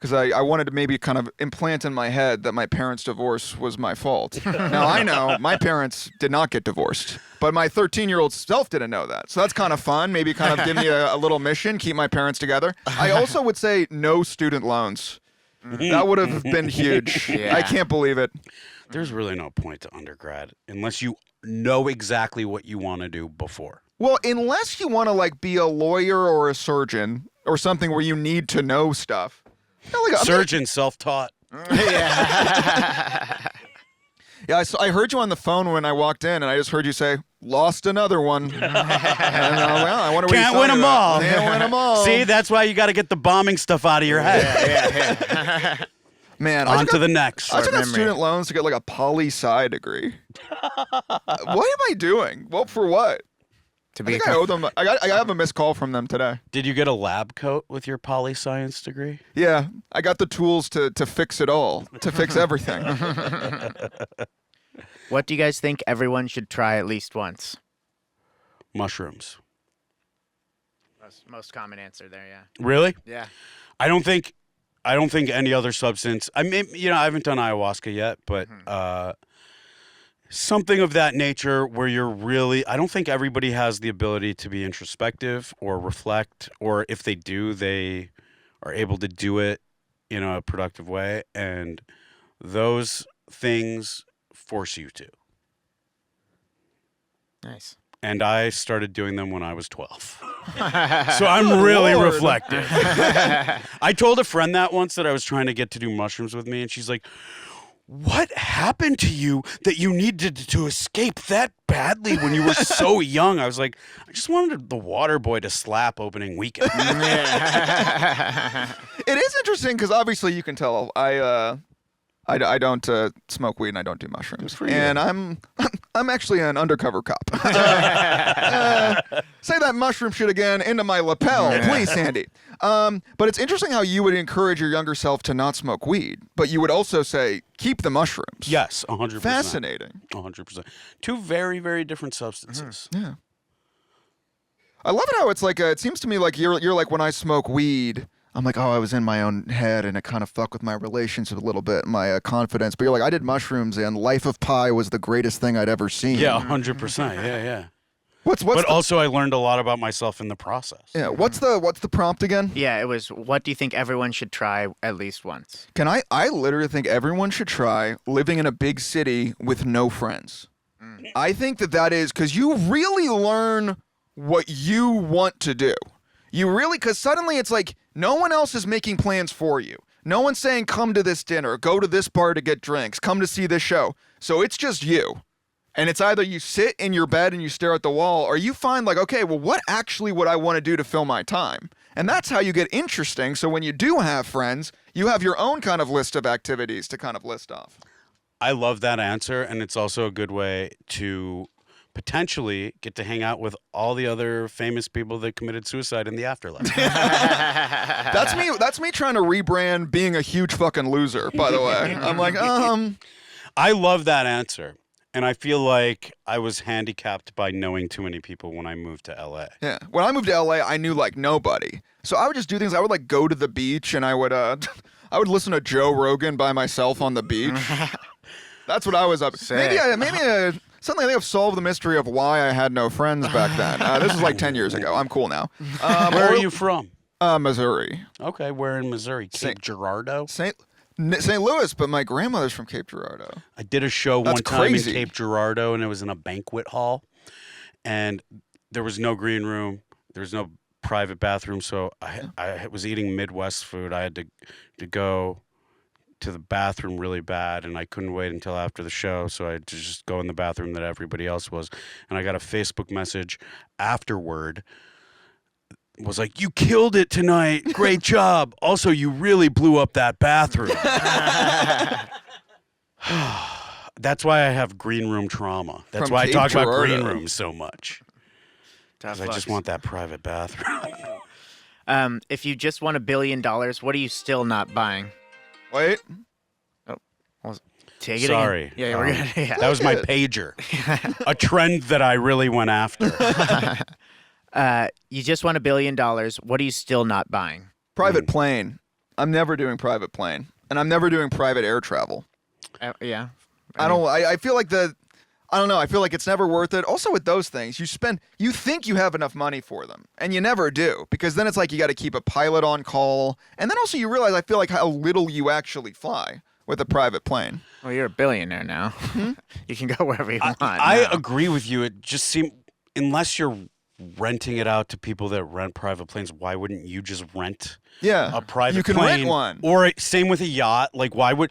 Because I wanted to maybe kind of implant in my head that my parents' divorce was my fault. Now, I know my parents did not get divorced, but my 13-year-old self didn't know that. So that's kind of fun. Maybe kind of give me a little mission, keep my parents together. I also would say no student loans. That would have been huge. Yeah. I can't believe it. There's really no point to undergrad unless you know exactly what you want to do before. Well, unless you want to like be a lawyer or a surgeon or something where you need to know stuff. Surgeon, self-taught. Yeah, I heard you on the phone when I walked in, and I just heard you say, lost another one. And I wonder what Can't win them all. Can't win them all. See, that's why you got to get the bombing stuff out of your head. Yeah. Man, On to the next. I took out student loans to get like a poli-sci degree. What am I doing? Well, for what? To I be think I owe them. I have a missed call from them today. Did you get a lab coat with your poli-science degree? Yeah, I got the tools to fix it all, to fix everything. What do you guys think everyone should try at least once? Mushrooms. Most common answer there, yeah. Really? Yeah. I don't think any other substance. I mean, I haven't done ayahuasca yet, but something of that nature where you're really, I don't think everybody has the ability to be introspective or reflect, or if they do, they are able to do it in a productive way. And those things force you to. Nice. And I started doing them when I was 12. So I'm really reflective. I told a friend that once that I was trying to get to do mushrooms with me, and she's like, what happened to you that you needed to escape that badly when you were so young? I was like, I just wanted the water boy to slap opening weekend. It is interesting because obviously you can tell I don't smoke weed and I don't do mushrooms. And I'm actually an undercover cop. Say that mushroom shit again into my lapel, please, Sandy. But it's interesting how you would encourage your younger self to not smoke weed, but you would also say, keep the mushrooms. Yes, 100%. Fascinating. 100%. Two very, very different substances. Yeah. I love it how it's like, it seems to me like you're like, when I smoke weed, I'm like, oh, I was in my own head and it kind of fucked with my relationship a little bit, my confidence. But you're like, I did mushrooms and Life of Pi was the greatest thing I'd ever seen. Yeah, 100%. Yeah. But also I learned a lot about myself in the process. Yeah, what's the prompt again? Yeah, it was, what do you think everyone should try at least once? I literally think everyone should try living in a big city with no friends. I think that is because you really learn what you want to do. You really, because suddenly it's like no one else is making plans for you. No one's saying, come to this dinner, go to this bar to get drinks, come to see this show. So it's just you. And it's either you sit in your bed and you stare at the wall, or you find like, okay, well, what actually would I want to do to fill my time? And that's how you get interesting. So when you do have friends, you have your own kind of list of activities to kind of list off. I love that answer, and it's also a good way to potentially get to hang out with all the other famous people that committed suicide in the afterlife. That's me trying to rebrand being a huge fucking loser, by the way. I'm like, I love that answer. And I feel like I was handicapped by knowing too many people when I moved to LA. yeah. When I moved to LA, I knew like nobody. So I would just do things. I would like go to the beach and I would I would listen to Joe Rogan by myself on the beach. That's what I was up. Maybe suddenly I think I've solved the mystery of why I had no friends back then. This was like 10 years ago. I'm cool now. Where are you from? Missouri. Okay, where in Missouri? Cape Girardeau? St. Louis, but my grandmother's from Cape Girardeau. I did a show That's one time crazy. in Cape Girardeau, and it was in a banquet hall. And there was no green room. There was no private bathroom. So I was eating Midwest food. I had to go to the bathroom really bad, and I couldn't wait until after the show. So I had to just go in the bathroom that everybody else was. And I got a Facebook message afterward. Was like, "You killed it tonight. Great job. Also, you really blew up that bathroom." That's why I have green room trauma. That's From why Cape I talk about Girardeau. green rooms so much. Tough 'Cause I just want that private bathroom. If you just won $1 billion, what are you still not buying? Wait. Take it Sorry. again. Yeah, we're good. Yeah. That was my pager. A trend that I really went after. You just won $1 billion. What are you still not buying? Private plane. I'm never doing private plane. And I'm never doing private air travel. Yeah. I feel like I don't know. I feel like it's never worth it. Also with those things, you think you have enough money for them, and you never do, because then it's like you got to keep a pilot on call, and then also you realize, I feel like, how little you actually fly with a private plane. Well, you're a billionaire now. You can go wherever you want. I now. agree with you. It just seems, unless you're renting it out to people that rent private planes, why wouldn't you just rent Yeah, a private you can plane? rent one. Or same with a yacht. Like, why would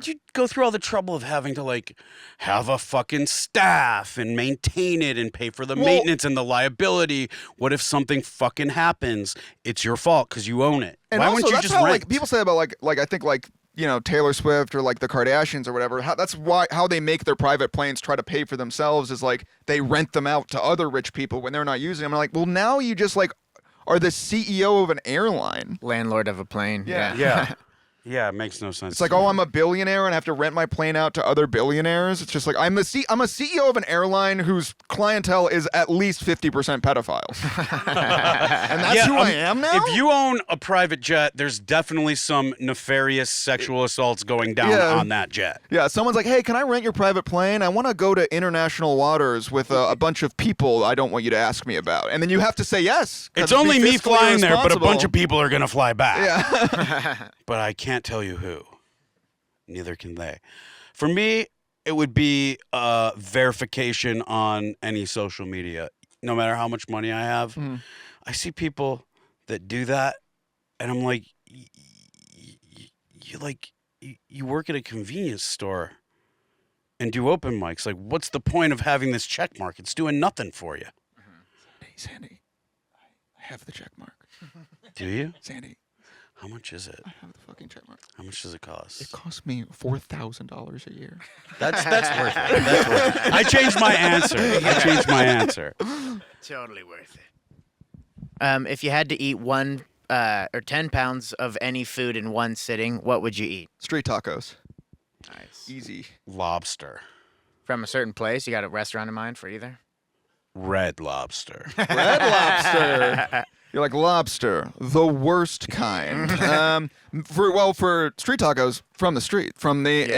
you go through all the trouble of having to like have a fucking staff and maintain it and pay for the maintenance and the liability? What if something fucking happens? It's your fault because you own it. And Why also, wouldn't you that's just how, rent? like, people say about like I think like, you know, Taylor Swift or like the Kardashians or whatever. That's how they make their private planes try to pay for themselves is like they rent them out to other rich people when they're not using them. I'm like, well, now you just like are the CEO of an airline. Landlord of a plane. Yeah. Yeah. Yeah, it makes no sense. It's like, oh, I'm a billionaire and I have to rent my plane out to other billionaires. It's just like I'm a CEO of an airline whose clientele is at least 50% pedophiles. And that's who I am now? If you own a private jet, there's definitely some nefarious sexual assaults going down on that jet. Yeah, someone's like, hey, can I rent your private plane? I want to go to international waters with a bunch of people I don't want you to ask me about. And then you have to say yes. It's only me flying there, but a bunch of people. people are going to fly back. Yeah. But I can't tell you who. Neither can they. For me, it would be verification on any social media. No matter how much money I have, I see people that do that, and I'm like, you work at a convenience store and do open mics. Like, what's the point of having this check mark? It's doing nothing for you. Hey, Sandy, I have the check mark. Do you? Sandy, How much is it? I have the fucking check mark. How much does it cost? It cost me $4,000 a year. That's worth it. That's worth it. I changed my answer. Totally worth it. If you had to eat 1 or 10 pounds of any food in one sitting, what would you eat? Street tacos. Nice. Easy. Lobster. From a certain place? You got a restaurant in mind for either? Red Lobster. Red Lobster. You're like, lobster, the worst kind. For street tacos, from the street, from the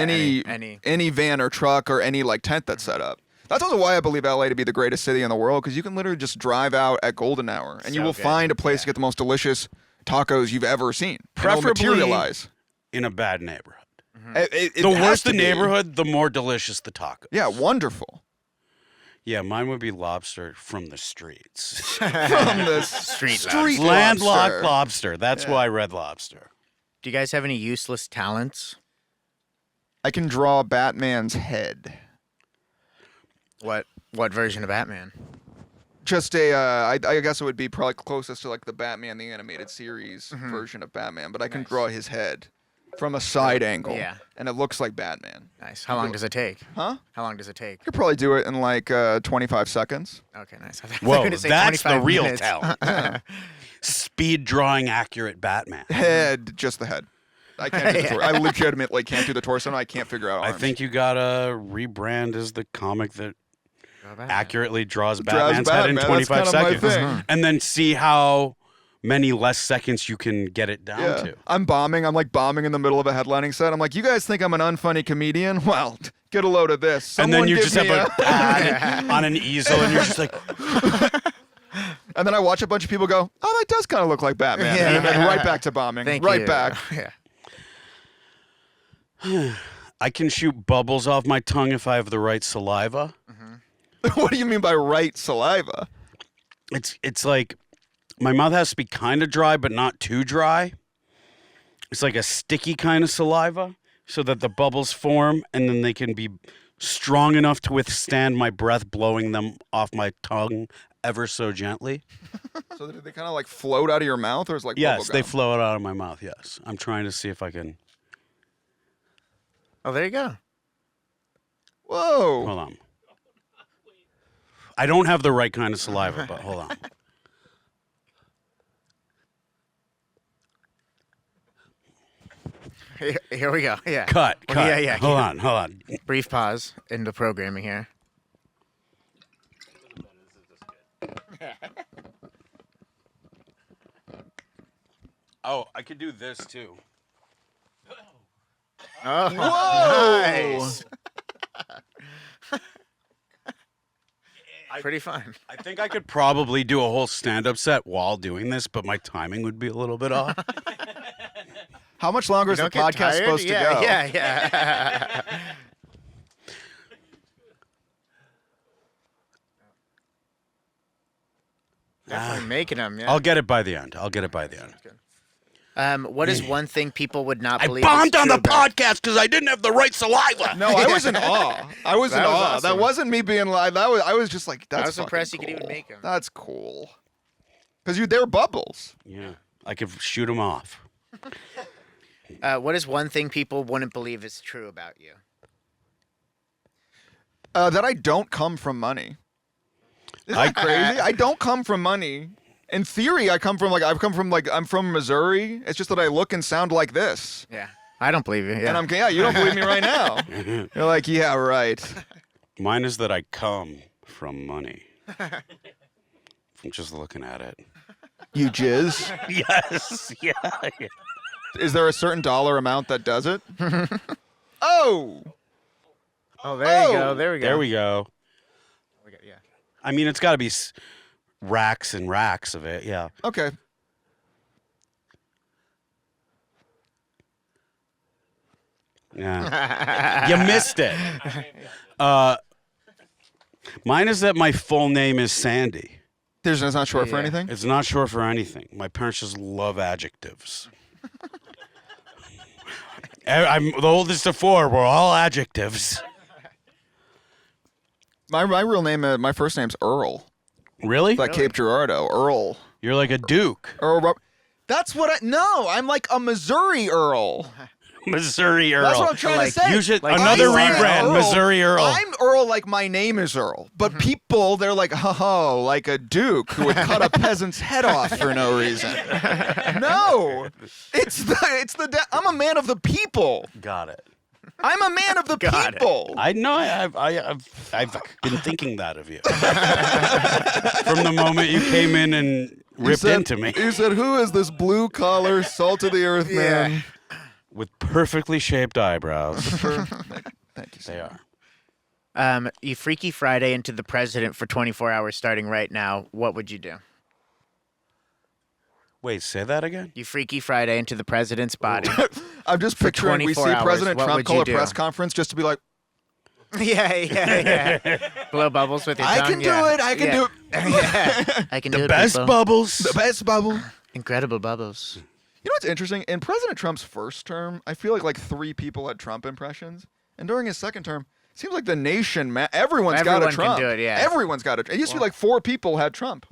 any van or truck or any like tent that's set up. That's also why I believe LA to be the greatest city in the world, because you can literally just drive out at golden hour and you will find a place to get the most delicious tacos you've ever seen. Preferably materialize in a bad neighborhood. It The has worse to the be. neighborhood, the more delicious the taco. Yeah, wonderful. Yeah, mine would be lobster from the streets. From the Street Landlocked lobster. That's why Red Lobster. Do you guys have any useless talents? I can draw Batman's head. What version of Batman? Just I guess it would be probably closest to like the Batman the animated series version of Batman, but I can draw his head. from a side angle. Yeah. And it looks like Batman. Nice. How long does it take? Huh? How long does it take? You could probably do it in like 25 seconds. Okay, nice. I thought you were Whoa, gonna say that's the 25 real minutes. tell. Speed drawing accurate Batman. Head, just the head. I can't do the torso. I legitimately can't do the torso, and I can't figure out arms. I think you gotta rebrand as the comic that accurately draws Draws Batman's head in Batman, that's 25 kind of my seconds. thing. And then see how many less seconds you can get it down to. I'm bombing. I'm like bombing in the middle of a headlining set. I'm like, you guys think I'm an unfunny comedian? Well, get a load of this. And then Someone you give just me have a pad on an easel and you're just like, And then I watch a bunch of people go, oh, that does kind of look like Batman. Yeah. And then right back to bombing. Thank right you. back. Yeah. I can shoot bubbles off my tongue if I have the right saliva. What do you mean by right saliva? It's like my mouth has to be kind of dry, but not too dry. It's like a sticky kind of saliva so that the bubbles form and then they can be strong enough to withstand my breath blowing them off my tongue ever so gently. So that they kind of like float out of your mouth, or is it like Yes, bubble they gum? flow out of my mouth, yes. I'm trying to see if I can. Oh, there you go. Whoa. Hold on. I don't have the right kind of saliva, but hold on. Here we go. Yeah. Cut. Yeah. Hold on. Brief pause in the programming here. Oh, I could do this too. Oh, Whoa. nice. Pretty fun. I think I could probably do a whole stand-up set while doing this, but my timing would be a little bit off. How much longer is the Don't get podcast tired? supposed to go? Yeah. Definitely making them. Yeah. I'll get it by the end. What is one thing people would not I believe? bombed is on true the about- podcast because I didn't have the right saliva. No, I was in awe. I was in That was awe. awesome. That wasn't me being like. I was just like, that's. I was fucking impressed you could cool. even make 'em. That's cool. Because they're bubbles. Yeah, I could shoot them off. What is one thing people wouldn't believe is true about you? That I don't come from money. Isn't that crazy? I don't come from money. In theory, I'm from Missouri. It's just that I look and sound like this. Yeah. I don't believe you. Yeah. And you don't believe me right now. You're like, yeah, right. Mine is that I come from money. I'm just looking at it. You jizz. Yes. Yeah. Is there a certain dollar amount that does it? Oh. Oh, there you Oh! go. There we go. There we go. Yeah. I mean, it's got to be racks and racks of it. Yeah. Okay. Yeah. You missed it. Mine is that my full name is Sandy. It's not short for Yeah. anything? It's not short for anything. My parents just love adjectives. I'm the oldest of four. We're all adjectives. My real name, my first name's Earl. Really? Like Cape Girardeau. Earl. You're like a duke. That's what I'm like a Missouri Earl. Missouri Earl. That's what I'm trying to say. You should Like another I'm rebrand. Earl. Missouri Earl. I'm Earl like my name is Earl. But people, they're like, ho, like a duke who would cut a peasant's head off for no reason. No. I'm a man of the people. Got it. I'm a man of the Got it. people. I know. I've been thinking that of you from the moment you came in and ripped into me He said, who is this blue collar, salt of the earth man? with perfectly shaped eyebrows. Thank you. They are. You Freaky Friday into the president for 24 hours starting right now. What would you do? Wait, say that again. You Freaky Friday into the president's body. I'm just picturing we see 24 hours, President what Trump would call you a do? press conference just to be like, yeah. Blow bubbles with your I tongue. can do it. I can do it. Yeah. I can do The it. best people. bubbles. The best bubble. Incredible bubbles. You know what's interesting? In President Trump's first term, I feel like 3 people had Trump impressions. And during his second term, it seems like the nation, everyone's got a Everyone can Trump. do it, yeah. Everyone's got it. It used to be like 4 people had Trump.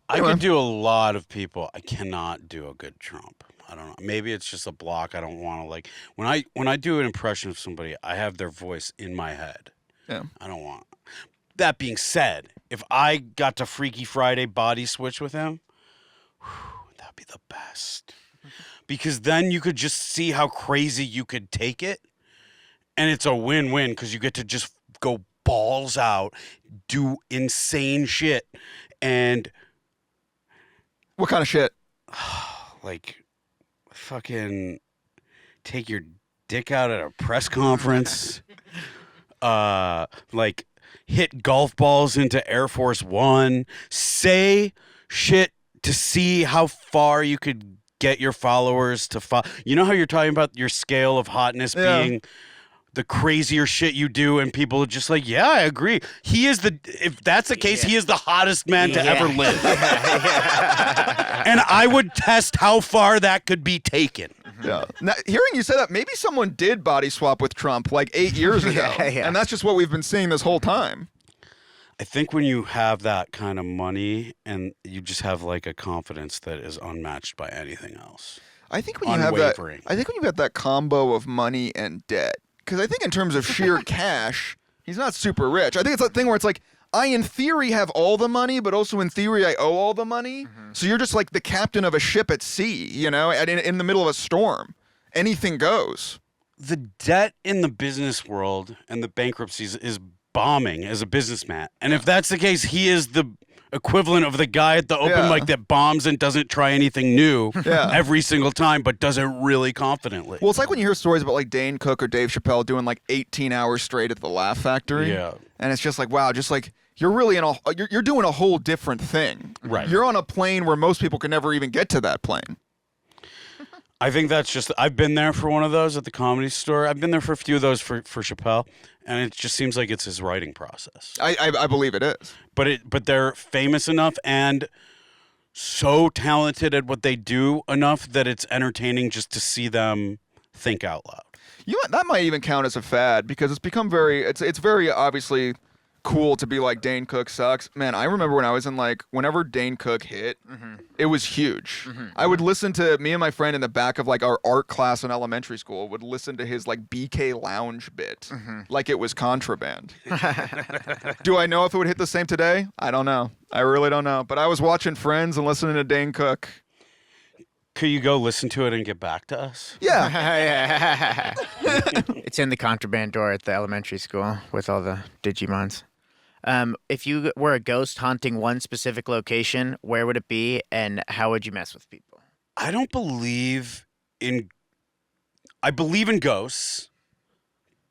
I Anyway. can do a lot of people. I cannot do a good Trump. I don't know. Maybe it's just a block. I don't want to like when I do an impression of somebody, I have their voice in my head. Yeah. I don't want. That being said, if I got to Freaky Friday body switch with him, that'd be the best. Because then you could just see how crazy you could take it, and it's a win-win because you get to just go balls out, do insane shit, and What kind of shit? like fucking take your dick out at a press conference, like hit golf balls into Air Force One, say shit to see how far you could get your followers to follow. You know how you're talking about your scale of hotness being the crazier shit you do, and people are just like, yeah, I agree. He is if that's the case, he is the hottest man to ever live. And I would test how far that could be taken. Yeah. Now, hearing you say that, maybe someone did body swap with Trump like 8 years ago, and that's just what we've been seeing this whole time. I think when you have that kind of money and you just have like a confidence that is unmatched by anything else. I think when you have that combo of money and debt, because I think in terms of sheer cash, he's not super rich. I think it's that thing where it's like, I in theory have all the money, but also in theory I owe all the money. So you're just like the captain of a ship at sea, you know, in the middle of a storm. Anything goes. The debt in the business world and the bankruptcies is bombing as a businessman. And if that's the case, he is the equivalent of the guy at the open mic that bombs and doesn't try anything new every single time, but does it really confidently. Well, it's like when you hear stories about like Dane Cook or Dave Chappelle doing like 18 hours straight at the Laugh Factory. Yeah. And it's just like, wow, just like you're really you're doing a whole different thing. Right. You're on a plane where most people can never even get to that plane. I think that's just, I've been there for one of those at the Comedy Store. I've been there for a few of those for Chappelle, and it just seems like it's his writing process. I believe it is. But they're famous enough and so talented at what they do enough that it's entertaining just to see them think out loud. You know, that might even count as a fad because it's become it's very obviously cool to be like Dane Cook sucks. Man, I remember when I was in like, whenever Dane Cook hit, it was huge. I would listen to, me and my friend in the back of like our art class in elementary school would listen to his like BK Lounge bit like it was contraband. Do I know if it would hit the same today? I don't know. I really don't know. But I was watching Friends and listening to Dane Cook. Could you go listen to it and get back to us? Yeah. It's in the contraband door at the elementary school with all the Digimons. If you were a ghost haunting one specific location, where would it be, and how would you mess with people? I believe in ghosts,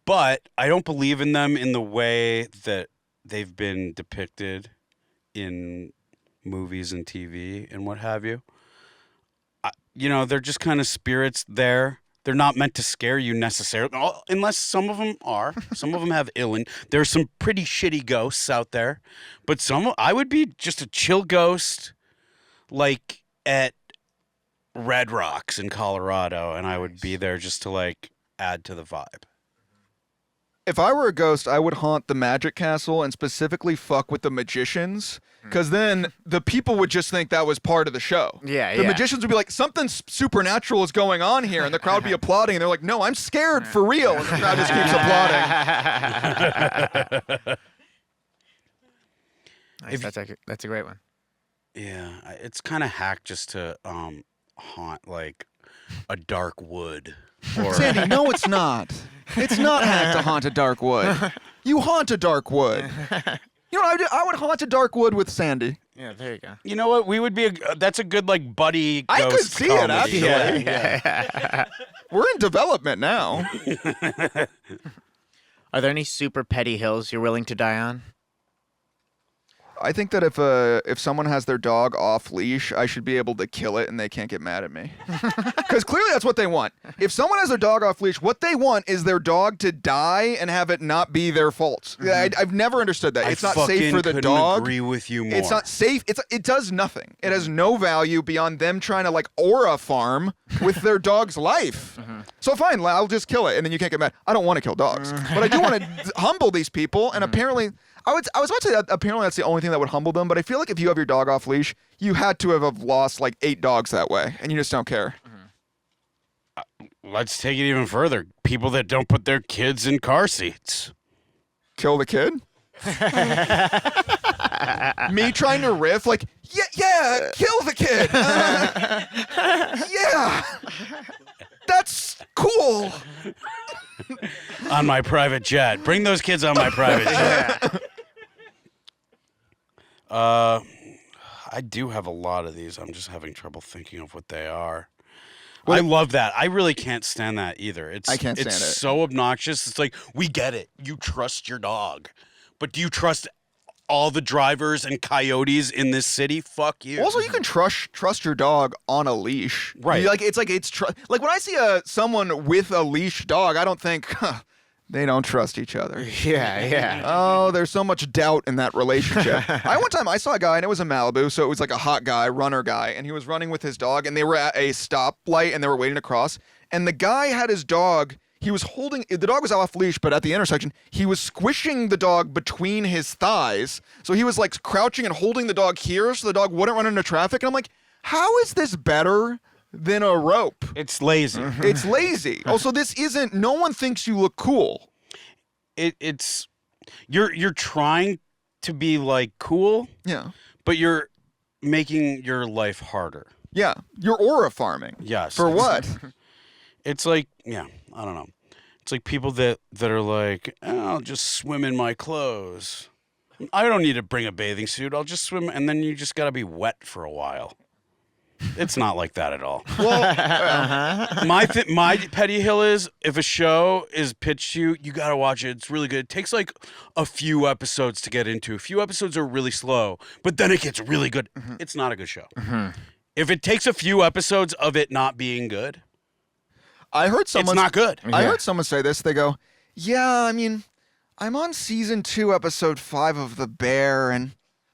but I don't believe in them in the way that they've been depicted in movies and TV and what have you. They're just kind of spirits there. They're not meant to scare you necessarily, unless some of them are. Some of them have There's some pretty shitty ghosts out there, but I would be just a chill ghost, like at Red Rocks in Colorado, and I would be there just to like add to the vibe. If I were a ghost, I would haunt the Magic Castle and specifically fuck with the magicians, because then the people would just think that was part of the show. The magicians would be like, something supernatural is going on here, and the crowd would be applauding, and they're like, no, I'm scared for real, and the crowd just keeps applauding. Nice. That's a great one. Yeah, it's kind of hack just to haunt like a dark wood. Or Sandy, no, it's not. It's not hack to haunt a dark wood. You haunt a dark wood. You know what I would haunt a dark wood with Sandy. Yeah, there you go. You know what? We would be that's a good like buddy ghost I could see comedy. it actually. Yeah. We're in development now. Are there any super petty hills you're willing to die on? I think that if someone has their dog off leash, I should be able to kill it and they can't get mad at me. Because clearly that's what they want. If someone has their dog off leash, what they want is their dog to die and have it not be their fault. I've never understood that. It's not safe for the dog. I agree with you more. It's not safe. It does nothing. It has no value beyond them trying to like aura farm with their dog's life. So fine, I'll just kill it and then you can't get mad. I don't want to kill dogs, but I do want to humble these people, and apparently. I was about to say that apparently that's the only thing that would humble them, but I feel like if you have your dog off leash, you had to have lost like 8 dogs that way, and you just don't care. Let's take it even further. People that don't put their kids in car seats. Kill the kid? Me trying to riff like, yeah, kill the kid. Yeah, that's cool. On my private jet. Bring those kids on my private jet. I do have a lot of these. I'm just having trouble thinking of what they are. I love that. I really can't stand that either. I can't stand it. It's so obnoxious. It's like, we get it. You trust your dog. But do you trust all the drivers and coyotes in this city? Fuck you. Also, you can trust your dog on a leash. Right. Like when I see someone with a leash dog, I don't think they don't trust each other. Yeah. Oh, there's so much doubt in that relationship. One time I saw a guy, and it was in Malibu, so it was like a hot guy, runner guy, and he was running with his dog, and they were at a stoplight, and they were waiting to cross, and the guy had his dog. He was holding, the dog was off leash, but at the intersection, he was squishing the dog between his thighs. So he was like crouching and holding the dog here so the dog wouldn't run into traffic. And I'm like, how is this better than a rope? It's lazy. It's lazy. Also, this isn't, no one thinks you look cool. It's you're trying to be like cool. Yeah. But you're making your life harder. Yeah. You're aura farming. Yes. For what? It's like, I don't know. It's like people that are like, I'll just swim in my clothes. I don't need to bring a bathing suit. I'll just swim, and then you just got to be wet for a while. It's not like that at all. Well, my petty hill is, if a show is pitched to you, you got to watch it. It's really good. It takes like a few episodes to get into. A few episodes are really slow, but then it gets really good. It's not a good show. If it takes a few episodes of it not being good, I heard someone. It's not good. I heard someone say this. They go, yeah, I mean, I'm on season 2, episode 5 of The Bear, and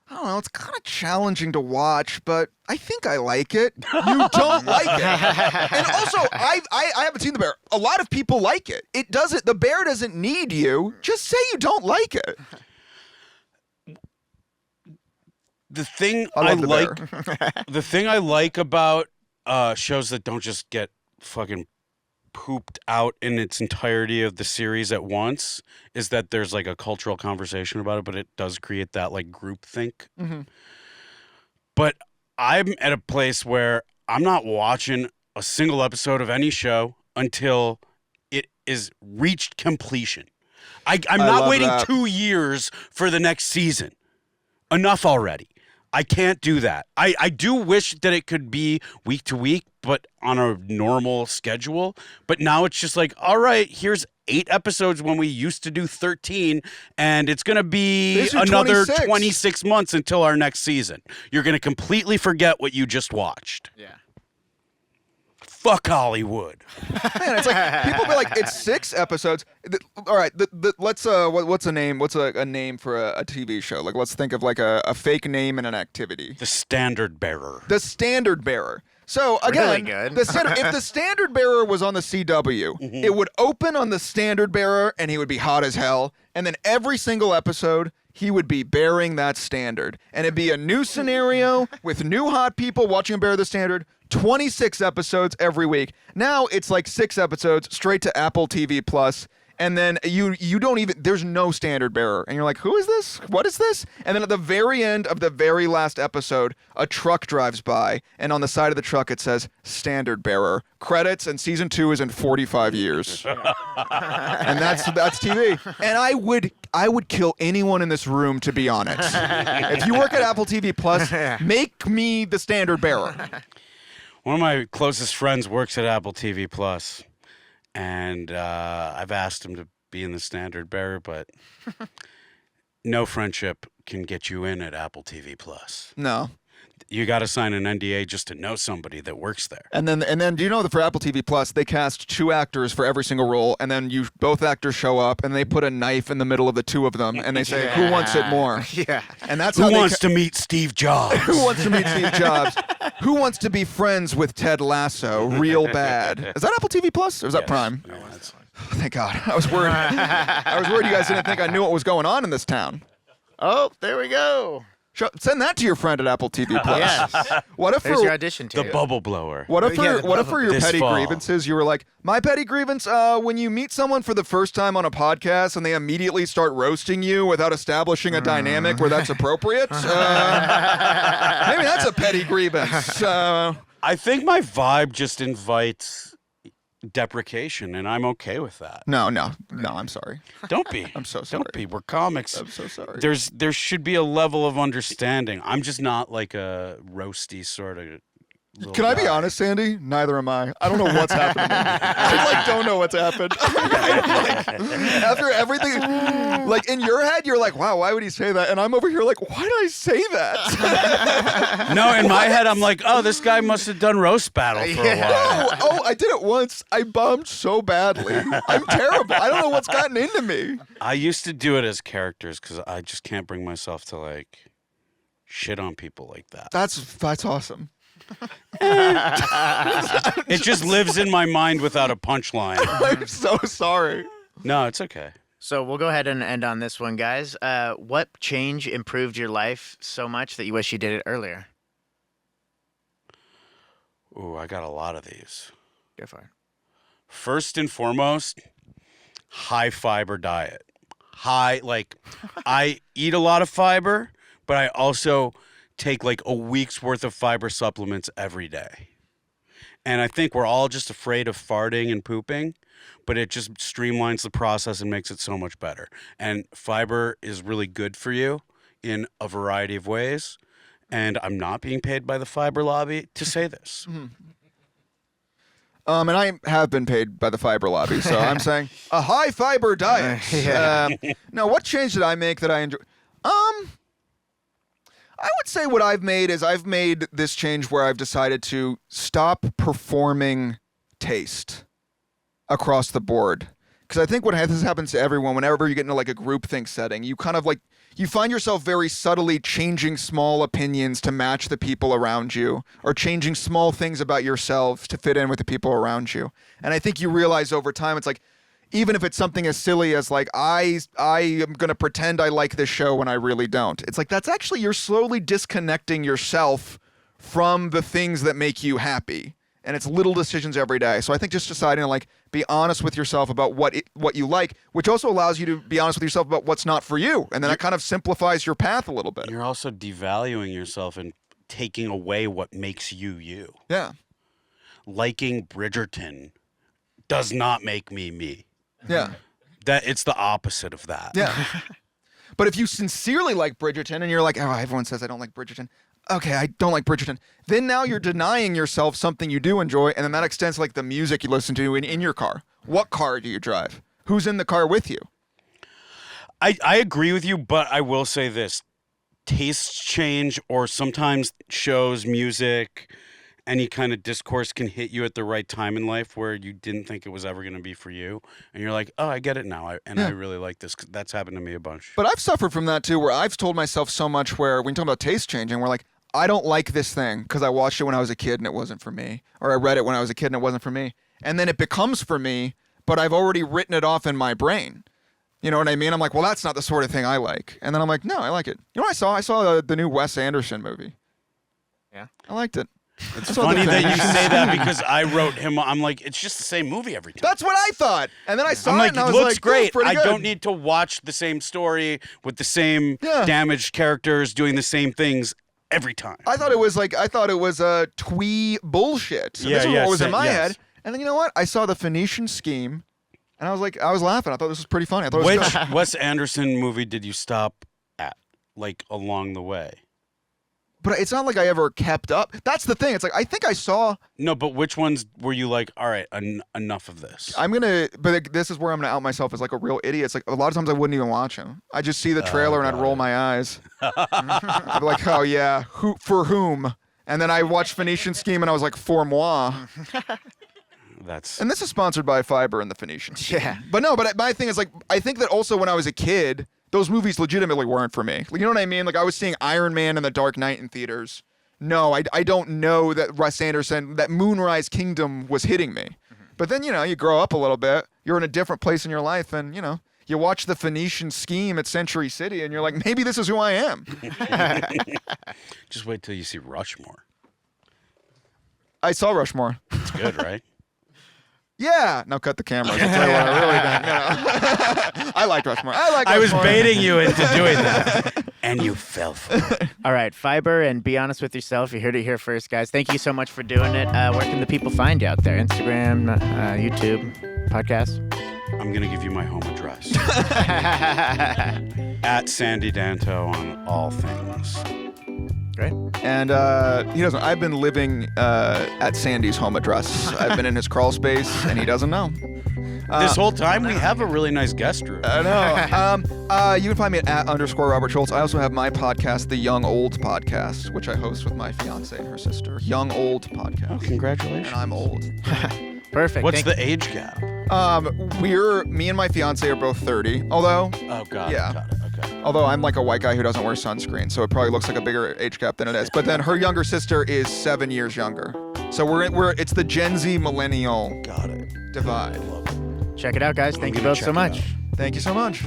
I don't know, it's kind of challenging to watch, but I think I like it. You don't like it. And also, I haven't seen The Bear. A lot of people like it. The Bear doesn't need you. Just say you don't like it. The thing the thing I like about shows that don't just get fucking pooped out in its entirety of the series at once is that there's like a cultural conversation about it, but it does create that like group think. But I'm at a place where I'm not watching a single episode of any show until it is reached completion. I'm not waiting 2 years for the next season. Enough already. I can't do that. I do wish that it could be week to week, but on a normal schedule. But now it's just like, all right, here's 8 episodes when we used to do 13, and it's going to be another 26 months until our next season. You're going to completely forget what you just watched. Yeah. Fuck Hollywood. Man, it's like people be like, it's 6 episodes. All right, let's what's a name? What's a name for a TV show? Like, let's think of like a fake name and an activity. The Standard Bearer. The Standard Bearer. So again, Really good. if the Standard Bearer was on the CW, it would open on the Standard Bearer, and he would be hot as hell. And then every single episode, he would be bearing that standard, and it'd be a new scenario with new hot people watching him bear the standard. 26 episodes every week. Now it's like 6 episodes straight to Apple TV Plus, and then you don't even, there's no standard bearer, and you're like, who is this? What is this? And then at the very end of the very last episode, a truck drives by, and on the side of the truck it says standard bearer. Credits, and season 2 is in 45 years. And that's TV. And I would kill anyone in this room to be on it. If you work at Apple TV Plus, make me the standard bearer. One of my closest friends works at Apple TV Plus, and I've asked him to be in the standard bearer, but no friendship can get you in at Apple TV Plus. No. You got to sign an NDA just to know somebody that works there. And then do you know that for Apple TV Plus, they cast 2 actors for every single role, and then both actors show up, and they put a knife in the middle of the 2 of them, and they say, who wants it more? Yeah. And that's Who wants to meet Steve Jobs? Who wants to meet Steve Jobs? Who wants to be friends with Ted Lasso real bad? Is that Apple TV Plus, or is that Prime? Yeah, that's fine. Thank God. I was worried. I was worried you guys didn't think I knew what was going on in this town. Oh, there we go. Send that to your friend at Apple TV Plus. Yes. What if There's for your audition The tape. bubble blower. what if Yeah, for your This petty fall. grievances you were like, my petty grievance, when you meet someone for the first time on a podcast and they immediately start roasting you without establishing a dynamic where that's appropriate, maybe that's a petty grievance. I think my vibe just invites deprecation, and I'm okay with that. No, I'm sorry. Don't be. I'm so sorry. Don't be. We're comics. I'm so sorry. There should be a level of understanding. I'm just not like a roasty sort of. little Can I be guy. honest, Sandy? Neither am I. I don't know what's happened to me. I don't know what's happened. After everything, in your head, you're like, wow, why would he say that? And I'm over here like, why did I say that? No, in my head, I'm like, oh, this guy must have done roast battle for a while. Oh, I did it once. I bombed so badly. I'm terrible. I don't know what's gotten into me. I used to do it as characters because I just can't bring myself to shit on people like that. That's awesome. It just lives in my mind without a punchline. I'm so sorry. No, it's okay. So we'll go ahead and end on this one, guys. What change improved your life so much that you wish you did it earlier? Ooh, I got a lot of these. Go for it. First and foremost, high fiber diet. I eat a lot of fiber, but I also take a week's worth of fiber supplements every day. And I think we're all just afraid of farting and pooping, but it just streamlines the process and makes it so much better. And fiber is really good for you in a variety of ways. And I'm not being paid by the fiber lobby to say this. And I have been paid by the fiber lobby, so I'm saying a high fiber diet. Yeah. Now, what change did I make that I enjoy? I would say what I've made is I've made this change where I've decided to stop performing taste across the board. Because I think this happens to everyone whenever you get into a groupthink setting. You kind of you find yourself very subtly changing small opinions to match the people around you, or changing small things about yourself to fit in with the people around you. And I think you realize over time, it's even if it's something as silly as I am going to pretend I like this show when I really don't. It's that's actually, you're slowly disconnecting yourself from the things that make you happy. And it's little decisions every day. So I think just deciding to be honest with yourself about what you like, which also allows you to be honest with yourself about what's not for you. And then that kind of simplifies your path a little bit. You're also devaluing yourself and taking away what makes you you. Yeah. Liking Bridgerton does not make me me. Yeah. It's the opposite of that. Yeah. But if you sincerely like Bridgerton and you're like, oh, everyone says I don't like Bridgerton. Okay, I don't like Bridgerton. Then now you're denying yourself something you do enjoy, and then that extends to the music you listen to in your car. What car do you drive? Who's in the car with you? I agree with you, but I will say this. Tastes change, or sometimes shows, music, any kind of discourse can hit you at the right time in life where you didn't think it was ever going to be for you. And you're like, oh, I get it now. I really like this. That's happened to me a bunch. But I've suffered from that too, where I've told myself so much where when you talk about taste changing, we're I don't like this thing because I watched it when I was a kid and it wasn't for me. Or I read it when I was a kid and it wasn't for me. And then it becomes for me, but I've already written it off in my brain. You know what I mean? I'm well, that's not the sort of thing I like. And then I'm no, I like it. You know what I saw? I saw the new Wes Anderson movie. Yeah. I liked it. It's funny that you say that because I wrote him. I'm it's just the same movie every time. That's what I thought. And then I saw it and I was looks great. pretty I good. don't need to watch the same story with the same Yeah. damaged characters doing the same things every time. I thought it was twee bullshit. So Yeah, this is yeah, what was in same- my yes. head. And then you know what? I saw the Phoenician Scheme, and I was laughing. I thought this was pretty funny. I thought it was Which good. Wes Anderson movie did you stop at, along the way? But it's not like I ever kept up. That's the thing. It's I think I saw. No, but which ones were you all right, enough of this? But this is where I'm gonna out myself as a real idiot. It's a lot of times I wouldn't even watch them. I just see the trailer and I'd roll my eyes. I'd be oh yeah, for whom? And then I watched Phoenician Scheme and I was for moi. That's And this is sponsored by Fiber and the Phoenician Scheme. Yeah. But no, but my thing is I think that also when I was a kid, those movies legitimately weren't for me. You know what I mean? I was seeing Iron Man and The Dark Knight in theaters. No, I don't know that Wes Anderson, that Moonrise Kingdom was hitting me. But then, you grow up a little bit. You're in a different place in your life and, you watch the Phoenician scheme at Century City, and you're like, maybe this is who I am. Just wait till you see Rushmore. I saw Rushmore. It's good, right? Yeah. Now cut the cameras. I'll tell you what I really think. I liked Rushmore. I was baiting you into doing that. And you fell for it. All right, Fiber, and be honest with yourself. You heard it here first, guys. Thank you so much for doing it. Where can the people find you out there? Instagram, YouTube, podcast? I'm going to give you my home address. At Sandy Danto on all things. Great. And he doesn't. I've been living at Sandy's home address. I've been in his crawl space, and he doesn't know. This whole time, we have a really nice guest room. I know. You can find me at _Robert Schultz. I also have my podcast, the Young Old Podcast, which I host with my fiance and her sister. Young Old Podcast. Oh, congratulations. And I'm old. Perfect. What's the age gap? Me and my fiance are both 30. Although, Oh, got Yeah. it. Got it. Okay. although I'm like a white guy who doesn't wear sunscreen, so it probably looks like a bigger age gap than it is. But then her younger sister is 7 years younger. So it's the Gen Z millennial Got it. divide. Love it. Check it out, guys. Thank you gonna both check so it much. out. Thank you so much.